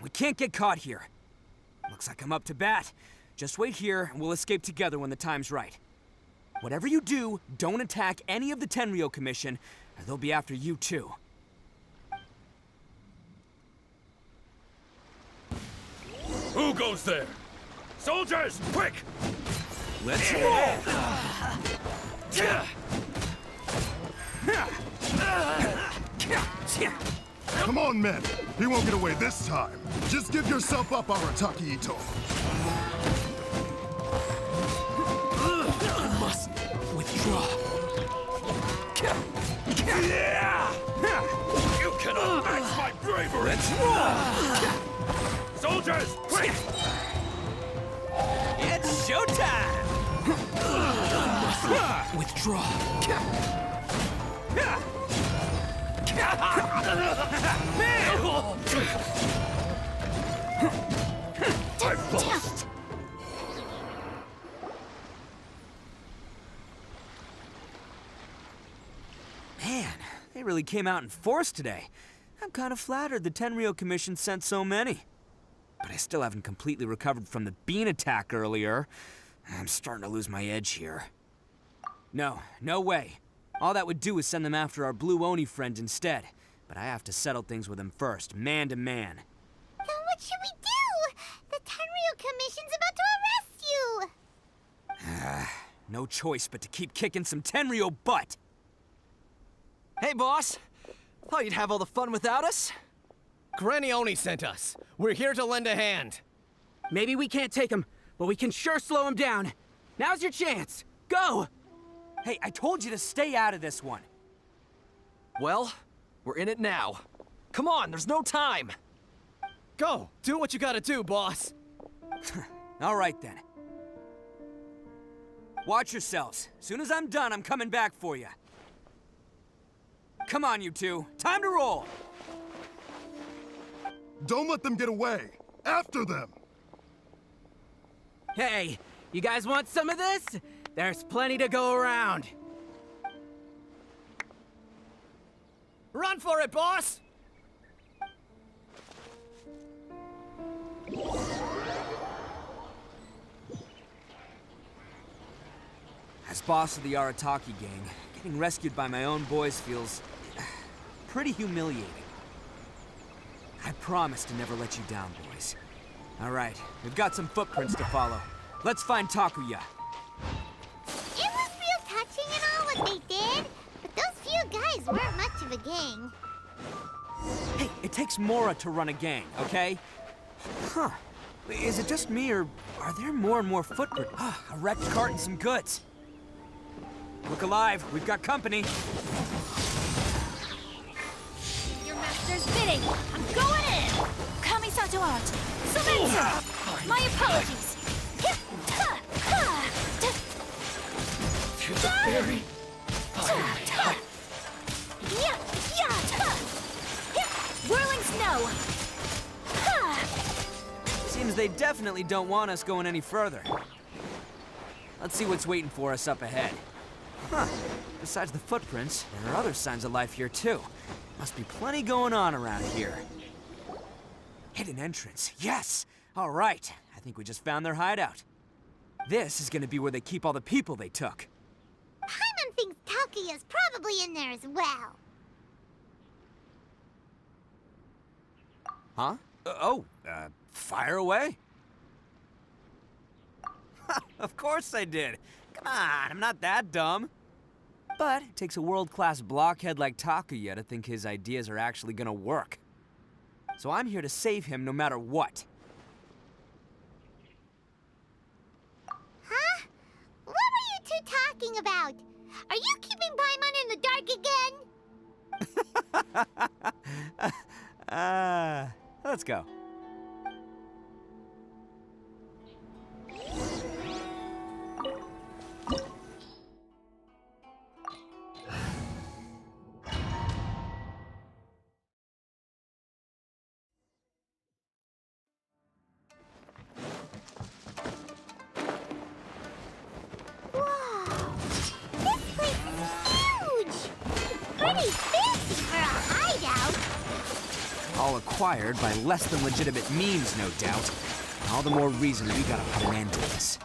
We can't get caught here. Looks Looks like I'm up to bat. Just wait here, and we'll escape together when the time's right. Whatever you do, don't attack any of the Tenryou Commission, or they'll be after you too. Who goes there? Soldiers, quick! Let's roll! Come on, men. He won't get away this time. Just give yourself up, Arataki Ito. I must withdraw. You cannot match my bravery! Let's roll! Soldiers, quick! It's showtime! Withdraw. I've lost! Man, they really came out in force today. I'm kind of flattered the Tenryou Commission sent so many. But I still haven't completely recovered from the bean attack earlier. I'm starting to lose my edge here. No way. All that would do is send them after our Blue Oni friend instead. But I have to settle things with him first, man to man. Then what should we do? The Tenryou Commission's about to arrest you! No choice but to keep kicking some Tenryou butt! Hey, boss. Thought you'd have all the fun without us? Granny Oni sent us. We're here to lend a hand. Maybe we can't take him, but we can sure slow him down. Now's your chance. Go! Hey, I told you to stay out of this one. Well, we're in it now. Come on, there's no time. Go! Do what you gotta do, boss! All right, then. Watch yourselves. Soon as I'm done, I'm coming back for you. Come on, you two. Time to roll! Don't let them get away. After them. Hey, you guys want some of this? There's plenty to go around. Run for it, boss! As boss of the Arataki gang, getting rescued by my own boys feels pretty humiliating. I promise to never let you down, boys. All right, we've got some footprints to follow. Let's find Takuya. It was real touching and all what they did, but those few guys weren't much of a gang. Hey, it takes Mora to run a gang, okay? Huh. Is it just me, or are there more and more footprints? A wrecked cart and some goods. Look alive, we've got company. Your master's bidding. I'm going in. Kamisato art. Sumetsu! My apologies. To the very Whirling snow. Seems they definitely don't want us going any further. Let's see what's waiting for us up ahead. Huh. Besides the footprints, there are other signs of life here too. Must be plenty going on around here. Hidden entrance, yes! All right, I think we just found their hideout. This is gonna be where they keep all the people they took. Paimon thinks Takuya's probably in there as well. Huh? Fire away? Of course I did. Come on, I'm not that dumb. But it takes a world-class blockhead like Takuya to think his ideas are actually gonna work. So I'm here to save him no matter what. Huh? What were you two talking about? Are you keeping Paimon in the dark again? Let's go. All acquired by less than legitimate means, no doubt. All the more reason we gotta put an end to this.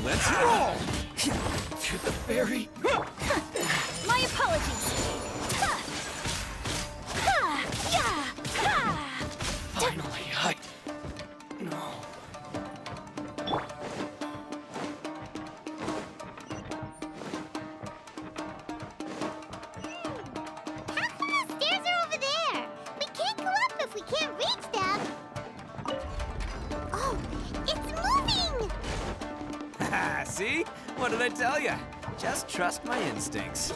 Let's roll! To the ferry. My apologies. Finally, No. How come the stairs are over there? We can't go up if we can't reach them. Oh, it's moving! See? What did I tell you? Just trust my instincts.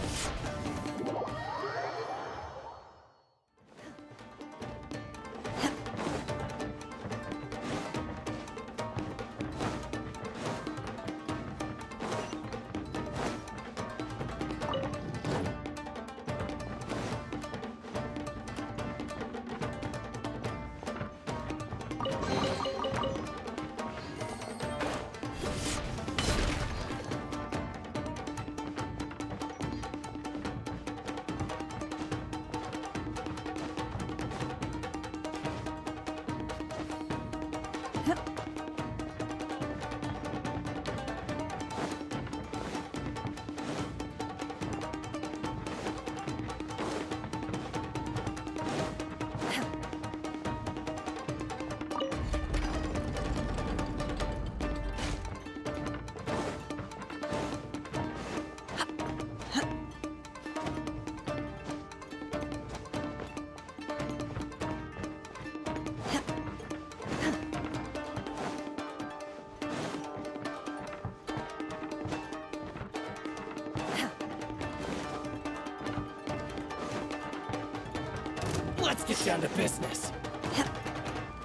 Let's get down to business.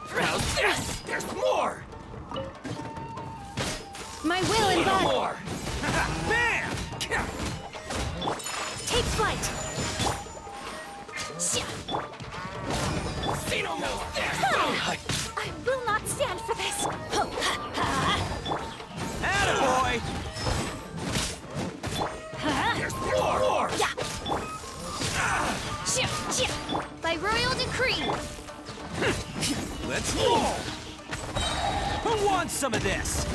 How's this? There's more! My will and body. More! Bam! Take flight. See no more! I will not stand for this. Attaboy! There's more! By royal decree. Let's roll! Who wants some of this?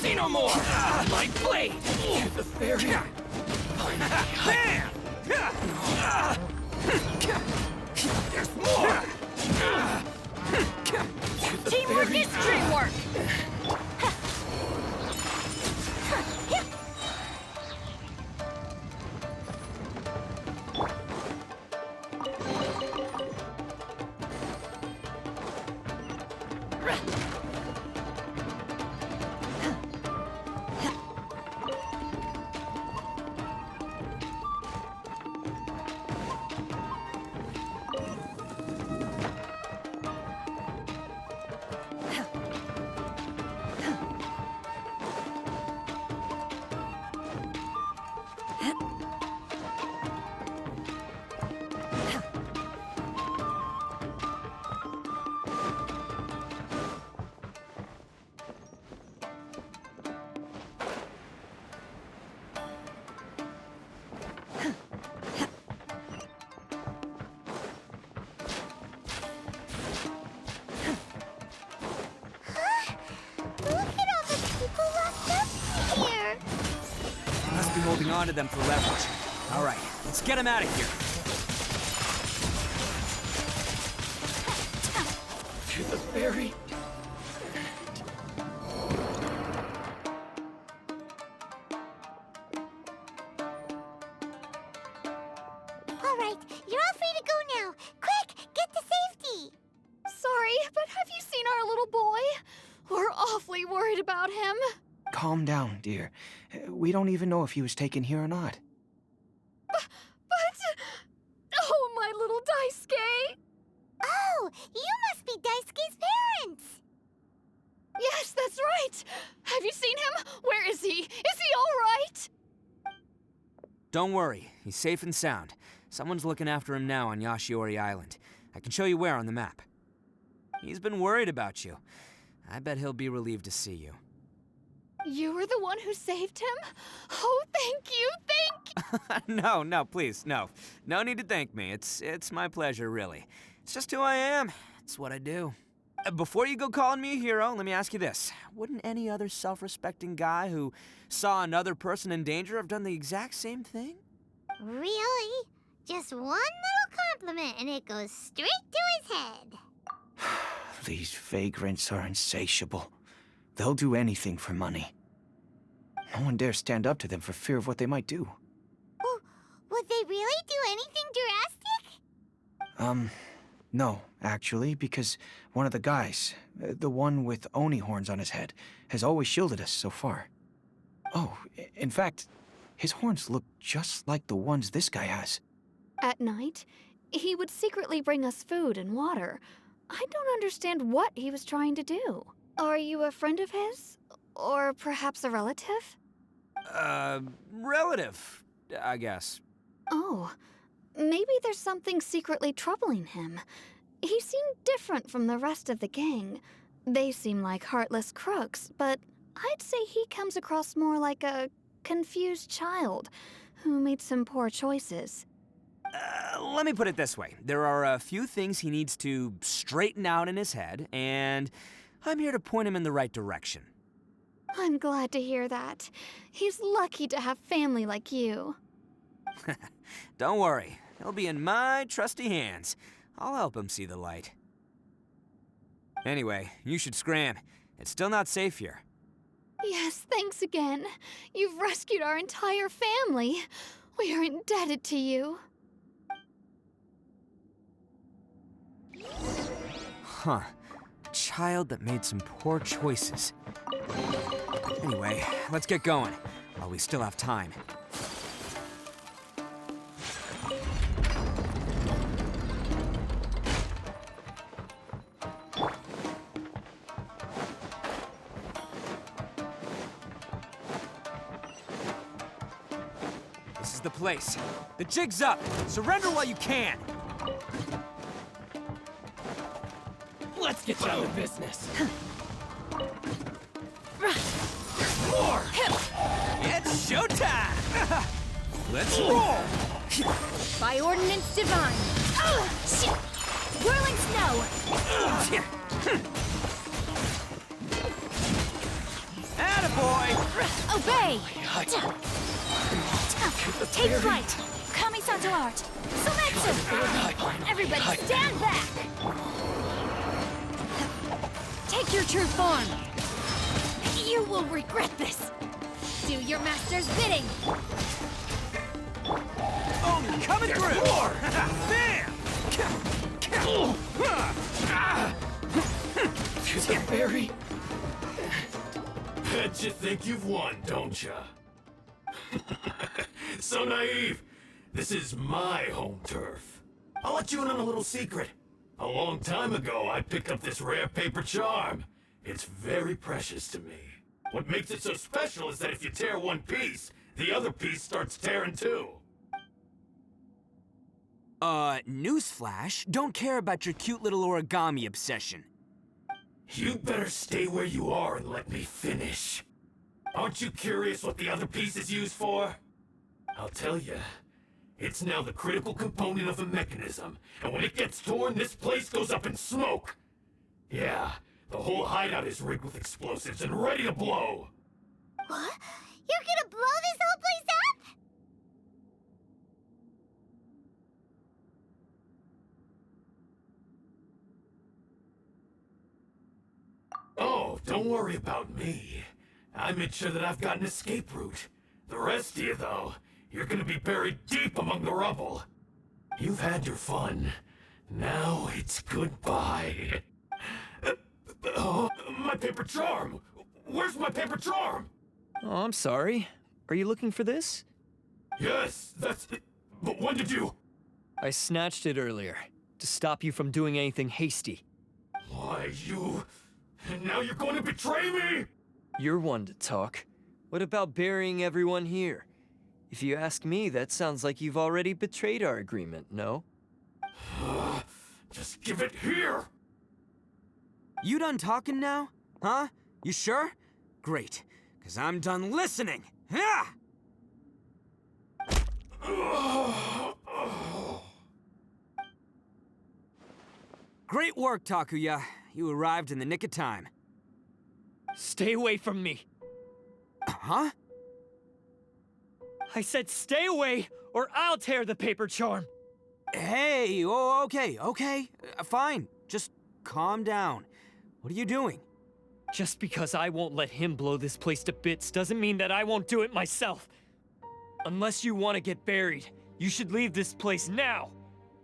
See no more! My blade! To the ferry! Bam! There's more! Teamwork is dreamwork. Must be holding on to them for leverage. All right, let's get them out of here. To the ferry? All right, you're all free to go now. Quick, get to safety. Sorry, but have you seen our little boy? We're awfully worried about him. Calm down, dear. We don't even know if he was taken here or not. But... Oh, my little Daisuke! Oh, you must be Daisuke's parents. Yes, that's right! Have you seen him? Where is he? Is he all right? Don't worry, he's safe and sound. Someone's looking after him now on Yashiori Island. I can show you where on the map. He's been worried about you. I bet he'll be relieved to see you. You were the one who saved him? Oh, thank you, No, please, no. No need to thank me. It's my pleasure, really. It's just who I am. It's what I do. Before you go calling me a hero, let me ask you this. Wouldn't any other self-respecting guy who saw another person in danger have done the exact same thing? Really? Just one little compliment and it goes straight to his head. These vagrants are insatiable. They'll do anything for money. No one dares stand up to them for fear of what they might do. Oh, would they really do anything drastic? No, actually, because one of the guys, the one with Oni horns on his head, has always shielded us so far. Oh, in fact, his horns look just like the ones this guy has. At night, he would secretly bring us food and water. I don't understand what he was trying to do. Are you a friend of his? Or perhaps a relative? Relative, I guess. Oh, maybe there's something secretly troubling him. He seemed different from the rest of the gang. They seem like heartless crooks, but I'd say he comes across more like a confused child who made some poor choices. Let me put it this way. There are a few things he needs to straighten out in his head, and I'm here to point him in the right direction. I'm glad to hear that. He's lucky to have family like you. Don't worry. He'll be in my trusty hands. I'll help him see the light. Anyway, you should scram. It's still not safe here. Yes, thanks again. You've rescued our entire family. We are indebted to you. Huh. A child that made some poor choices. Anyway, let's get going, while we still have time. This is the place. The jig's up. Surrender while you can. Let's get down to business. More! It's showtime! Let's roll! By ordinance divine. Whirling snow! Attaboy! Obey! Take flight! Kami-santo art! Sometsu! Everybody stand back! Take your true form! You will regret this! Do your master's bidding! Oh, coming through! Bam! To the berry. Bet you think you've won, don't ya? So naive. This is my home turf. I'll let you in on a little secret. A long time ago, I picked up this rare paper charm. It's very precious to me. What makes it so special is that if you tear one piece, the other piece starts tearing too. Newsflash, don't care about your cute little origami obsession. You'd better stay where you are and let me finish. Aren't you curious what the other piece is used for? I'll tell you. It's now the critical component of a mechanism, and when it gets torn, this place goes up in smoke. Yeah, the whole hideout is rigged with explosives and ready to blow. What? You're gonna blow this whole place up? Oh, don't worry about me. I made sure that I've got an escape route. The rest of you, though, you're gonna be buried deep among the rubble. You've had your fun. Now it's goodbye. Oh, my paper charm! Where's my paper charm? Oh, I'm sorry. Are you looking for this? Yes, that's it. But when did you... I snatched it earlier, to stop you from doing anything hasty. Why, you... And now you're going to betray me? You're one to talk. What about burying everyone here? If you ask me, that sounds like you've already betrayed our agreement, no? Just give it here! You done talking now? Huh? You sure? Great, because I'm done listening. Ah! Great work, Takuya. You arrived in the nick of time. Stay away from me. Huh? I said stay away, or I'll tear the paper charm. Hey, oh, okay. Fine. Just calm down. What are you doing? Just because I won't let him blow this place to bits doesn't mean that I won't do it myself. Unless you want to get buried, you should leave this place now.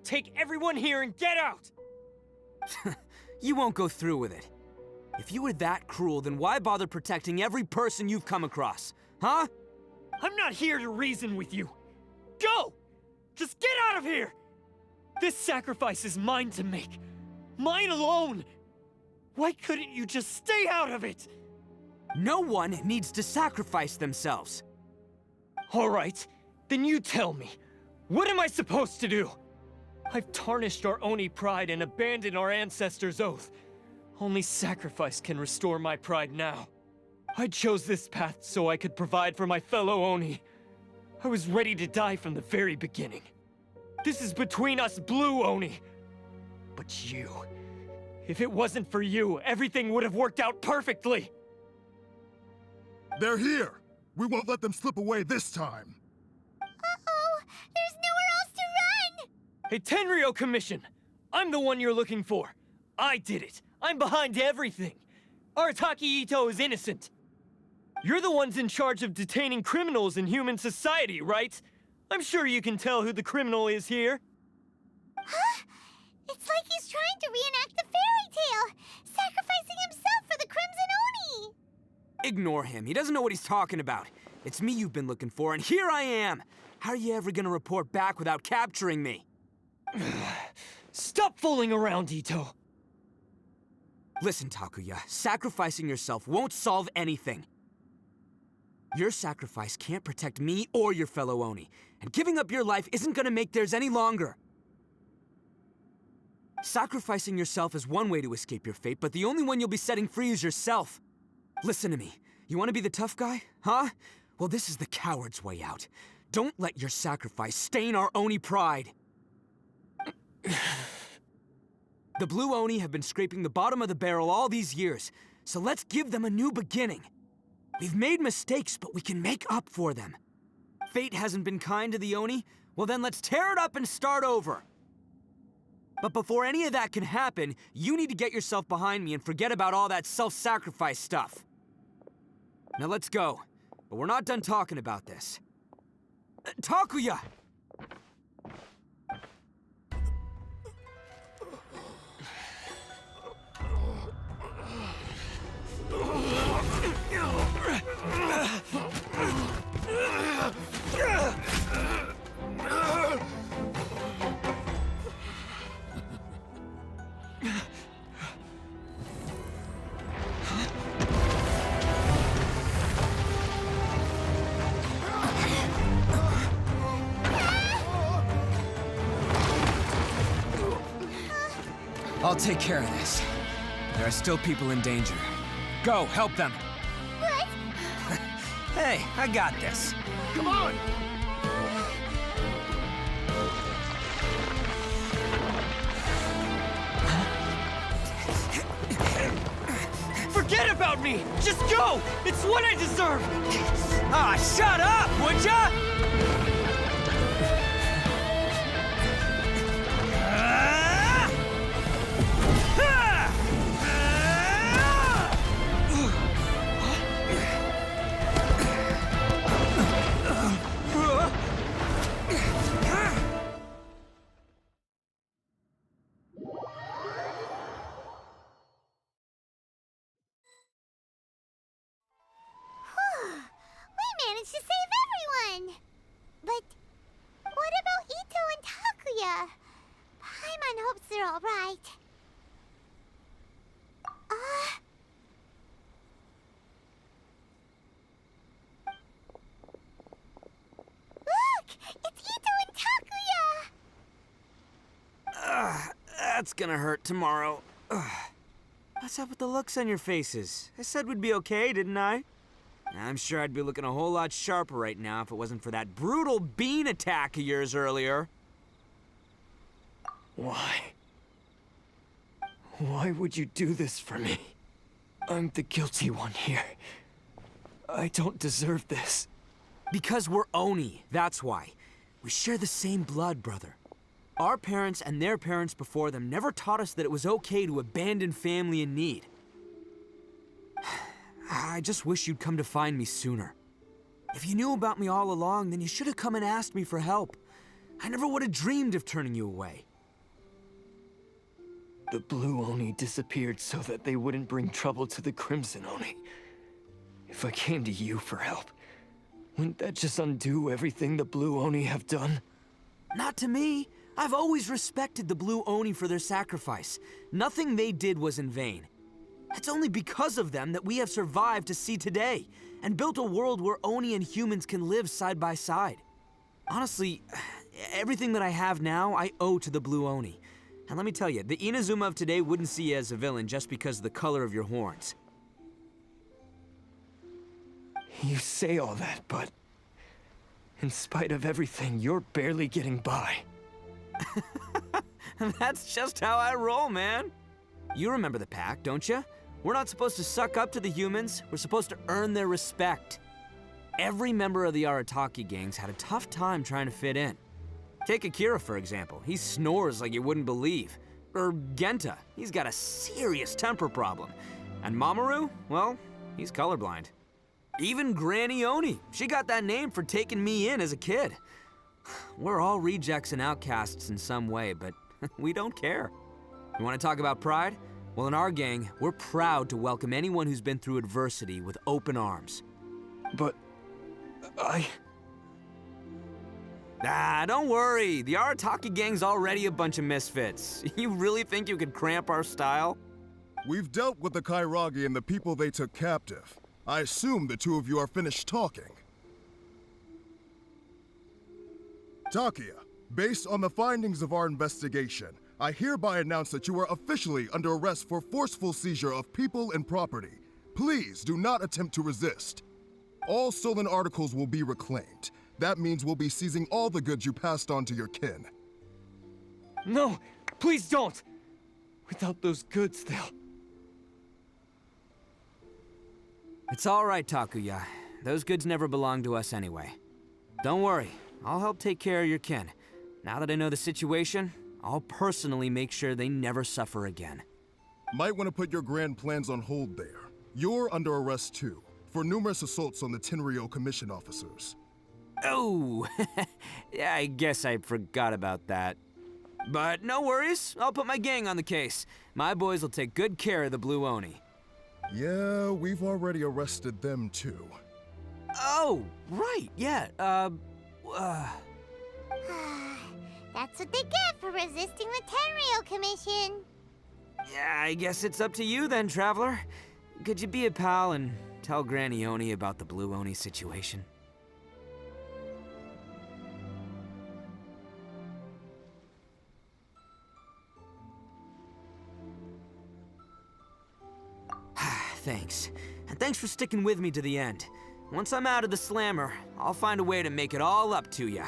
Take everyone here and get out! You won't go through with it. If you were that cruel, then why bother protecting every person you've come across? Huh? I'm not here to reason with you. Go! Just get out of here! This sacrifice is mine to make. Mine alone! Why couldn't you just stay out of it? No one needs to sacrifice themselves. All right, then you tell me. What am I supposed to do? I've tarnished our Oni pride and abandoned our ancestors' oath. Only sacrifice can restore my pride now. I chose this path so I could provide for my fellow Oni. I was ready to die from the very beginning. This is between us Blue Oni. But you... if it wasn't for you, everything would have worked out perfectly! They're here! We won't let them slip away this time! Uh-oh! There's nowhere else to run! Hey, Tenryo Commission! I'm the one you're looking for. I did it. I'm behind everything. Arataki Ito is innocent. You're the ones in charge of detaining criminals in human society, right? I'm sure you can tell who the criminal is here. Huh? It's like he's trying to reenact the fairy tale, sacrificing himself for the Crimson Oni! Ignore him. He doesn't know what he's talking about. It's me you've been looking for, and here I am! How are you ever gonna report back without capturing me? Stop fooling around, Ito! Listen, Takuya, sacrificing yourself won't solve anything. Your sacrifice can't protect me or your fellow Oni, and giving up your life isn't gonna make theirs any longer. Sacrificing yourself is one way to escape your fate, but the only one you'll be setting free is yourself. Listen to me. You want to be the tough guy? Huh? Well, this is the coward's way out. Don't let your sacrifice stain our Oni pride. The Blue Oni have been scraping the bottom of the barrel all these years, so let's give them a new beginning. We've made mistakes, but we can make up for them. Fate hasn't been kind to the Oni? Well then let's tear it up and start over. But before any of that can happen, you need to get yourself behind me and forget about all that self-sacrifice stuff. Now let's go. But we're not done talking about this. Takuya! I'll take care of this. There are still people in danger. Go, help them. What? Hey, I got this. Come on! Forget about me! Just go! It's what I deserve! Ah, shut up, would ya? We managed to save everyone! But what about Ito and Takuya? Paimon hopes they're all right. Look! It's Ito and Takuya! That's gonna hurt tomorrow. What's up with the looks on your faces? I said we'd be okay, didn't I? I'm sure I'd be looking a whole lot sharper right now if it wasn't for that brutal bean attack of yours earlier. Why? Why would you do this for me? I'm the guilty one here. I don't deserve this. Because we're Oni, that's why. We share the same blood, brother. Our parents and their parents before them never taught us that it was okay to abandon family in need. I just wish you'd come to find me sooner. If you knew about me all along, then you should have come and asked me for help. I never would have dreamed of turning you away. The Blue Oni disappeared so that they wouldn't bring trouble to the Crimson Oni. If I came to you for help, wouldn't that just undo everything the Blue Oni have done? Not to me. I've always respected the Blue Oni for their sacrifice. Nothing they did was in vain. It's only because of them that we have survived to see today, and built a world where Oni and humans can live side by side. Honestly, everything that I have now, I owe to the Blue Oni. And let me tell you, the Inazuma of today wouldn't see you as a villain just because of the color of your horns. You say all that, but in spite of everything, you're barely getting by. That's just how I roll, man. You remember the pact, don't you? We're not supposed to suck up to the humans. We're supposed to earn their respect. Every member of the Arataki gangs had a tough time trying to fit in. Take Akira, for example. He snores like you wouldn't believe. Or Genta. He's got a serious temper problem. And Mamoru, well, he's colorblind. Even Granny Oni. She got that name for taking me in as a kid. We're all rejects and outcasts in some way, but we don't care. You want to talk about pride? Well, in our gang, we're proud to welcome anyone who's been through adversity with open arms. But don't worry. The Arataki gang's already a bunch of misfits. You really think you could cramp our style? We've dealt with the Kairagi and the people they took captive. I assume the two of you are finished talking. Takia, based on the findings of our investigation, I hereby announce that you are officially under arrest for forceful seizure of people and property. Please do not attempt to resist. All stolen articles will be reclaimed. That means we'll be seizing all the goods you passed on to your kin. no, please don't! Without those goods, they'll... It's all right, Takuya. Those goods never belonged to us anyway. Don't worry, I'll help take care of your kin. Now that I know the situation, I'll personally make sure they never suffer again. Might want to put your grand plans on hold there. You're under arrest too, for numerous assaults on the Tenryo Commission officers. Oh, yeah, I guess I forgot about that. But no worries, I'll put my gang on the case. My boys will take good care of the Blue Oni. Yeah, we've already arrested them too. Oh, right, yeah, That's what they get for resisting the Tenryo Commission. Yeah, I guess it's up to you then, Traveler. Could you be a pal and tell Granny Oni about the Blue Oni situation? Thanks. And thanks for sticking with me to the end. Once I'm out of the slammer, I'll find a way to make it all up to ya.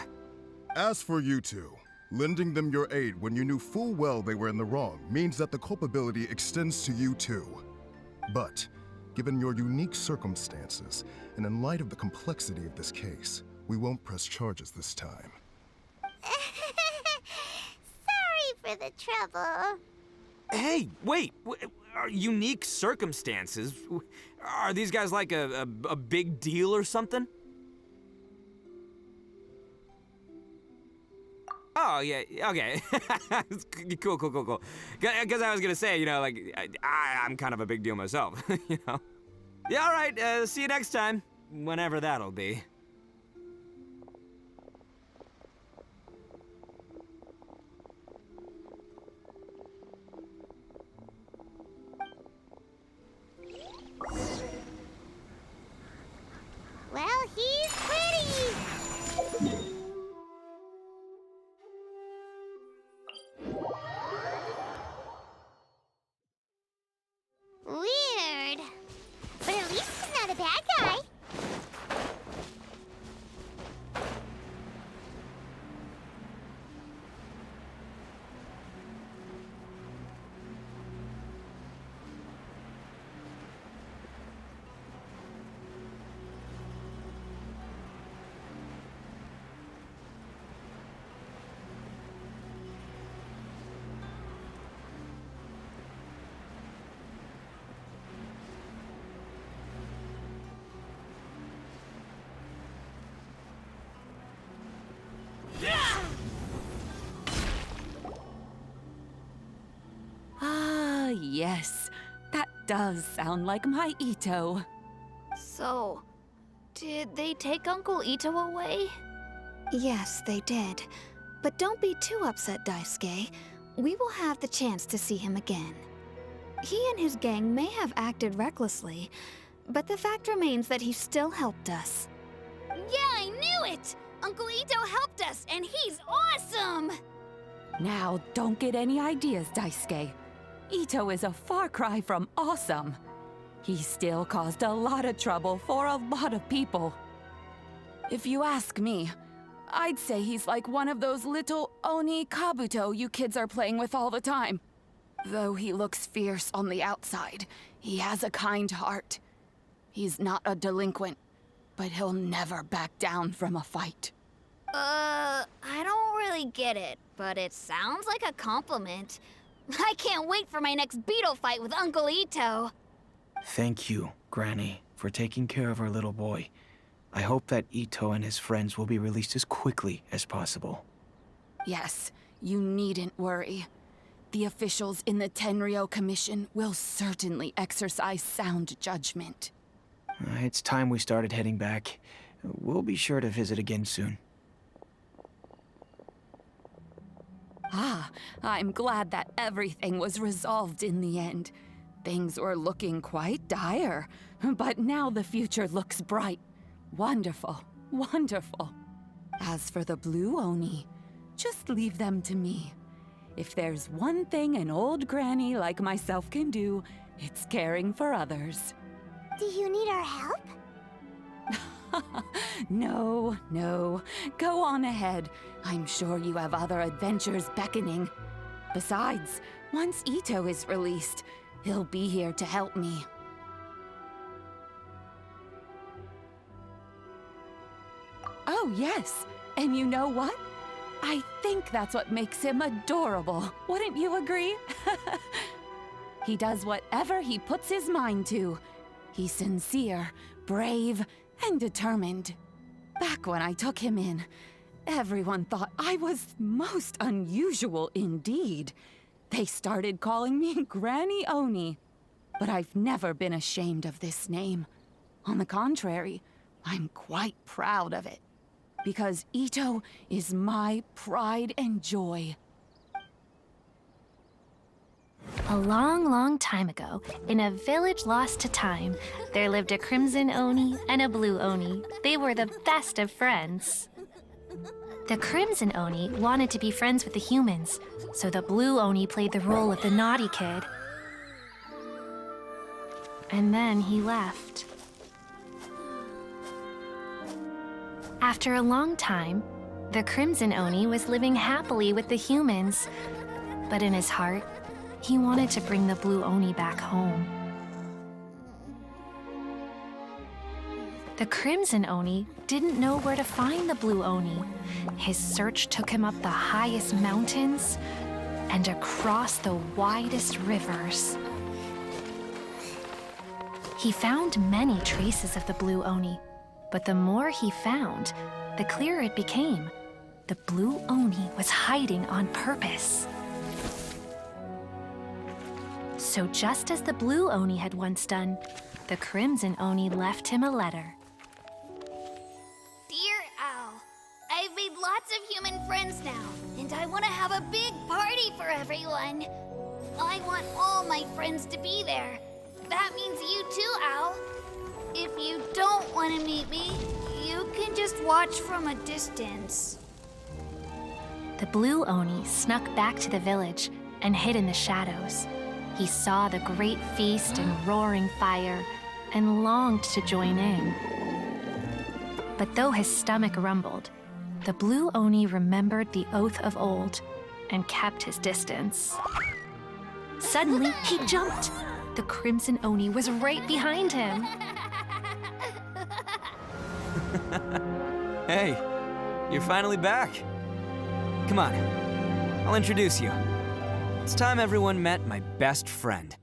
As for you two, lending them your aid when you knew full well they were in the wrong means that the culpability extends to you too. But, given your unique circumstances, and in light of the complexity of this case, we won't press charges this time. Sorry for the trouble. Hey, wait! Are unique circumstances? Are these guys like a big deal or something? Oh, yeah, okay. Cool. Because I was gonna say, you know, like, I'm kind of a big deal myself, you know? Yeah, all right, see you next time. Whenever that'll be. Well, he's pretty. bad guy. Ah, yes. That does sound like my Ito. So, did they take Uncle Ito away? Yes, they did. But don't be too upset, Daisuke. We will have the chance to see him again. He and his gang may have acted recklessly, but the fact remains that he still helped us. Yeah, I knew it! Uncle Ito helped us, and he's awesome! Now, don't get any ideas, Daisuke. Ito is a far cry from awesome. He still caused a lot of trouble for a lot of people. If you ask me, I'd say he's like one of those little Oni Kabuto you kids are playing with all the time. Though he looks fierce on the outside, he has a kind heart. He's not a delinquent, but he'll never back down from a fight. I don't really get it, but it sounds like a compliment. I can't wait for my next beetle fight with Uncle Ito. Thank you, Granny, for taking care of our little boy. I hope that Ito and his friends will be released as quickly as possible. Yes, you needn't worry. The officials in the Tenryo Commission will certainly exercise sound judgment. It's time we started heading back. We'll be sure to visit again soon. Ah, I'm glad that everything was resolved in the end. Things were looking quite dire, but now the future looks bright. Wonderful, wonderful. As for the Blue Oni, just leave them to me. If there's one thing an old granny like myself can do, it's caring for others. Do you need our help? No, no. Go on ahead. I'm sure you have other adventures beckoning. Besides, once Ito is released, he'll be here to help me. Oh, yes. And you know what? I think that's what makes him adorable. Wouldn't you agree? He does whatever he puts his mind to. He's sincere, brave, and determined. Back when I took him in, everyone thought I was most unusual indeed. They started calling me Granny Oni. But I've never been ashamed of this name. On the contrary, I'm quite proud of it. Because Ito is my pride and joy. A long, long time ago, in a village lost to time, there lived a crimson Oni and a blue Oni. They were the best of friends. The crimson Oni wanted to be friends with the humans, so the blue Oni played the role of the naughty kid. And then he left. After a long time, the crimson Oni was living happily with the humans, but in his heart, he wanted to bring the blue Oni back home. The crimson Oni didn't know where to find the blue Oni. His search took him up the highest mountains and across the widest rivers. He found many traces of the blue Oni, but the more he found, the clearer it became. The blue Oni was hiding on purpose. So just as the blue Oni had once done, the crimson Oni left him a letter. Dear Al, I've made lots of human friends now, and I want to have a big party for everyone. I want all my friends to be there. That means you too, Al. If you don't want to meet me, you can just watch from a distance. The blue Oni snuck back to the village and hid in the shadows. He saw the great feast and roaring fire, and longed to join in. But though his stomach rumbled, the blue Oni remembered the oath of old and kept his distance. Suddenly, he jumped. The Crimson Oni was right behind him. Hey, you're finally back. Come on, I'll introduce you. It's time everyone met my best friend.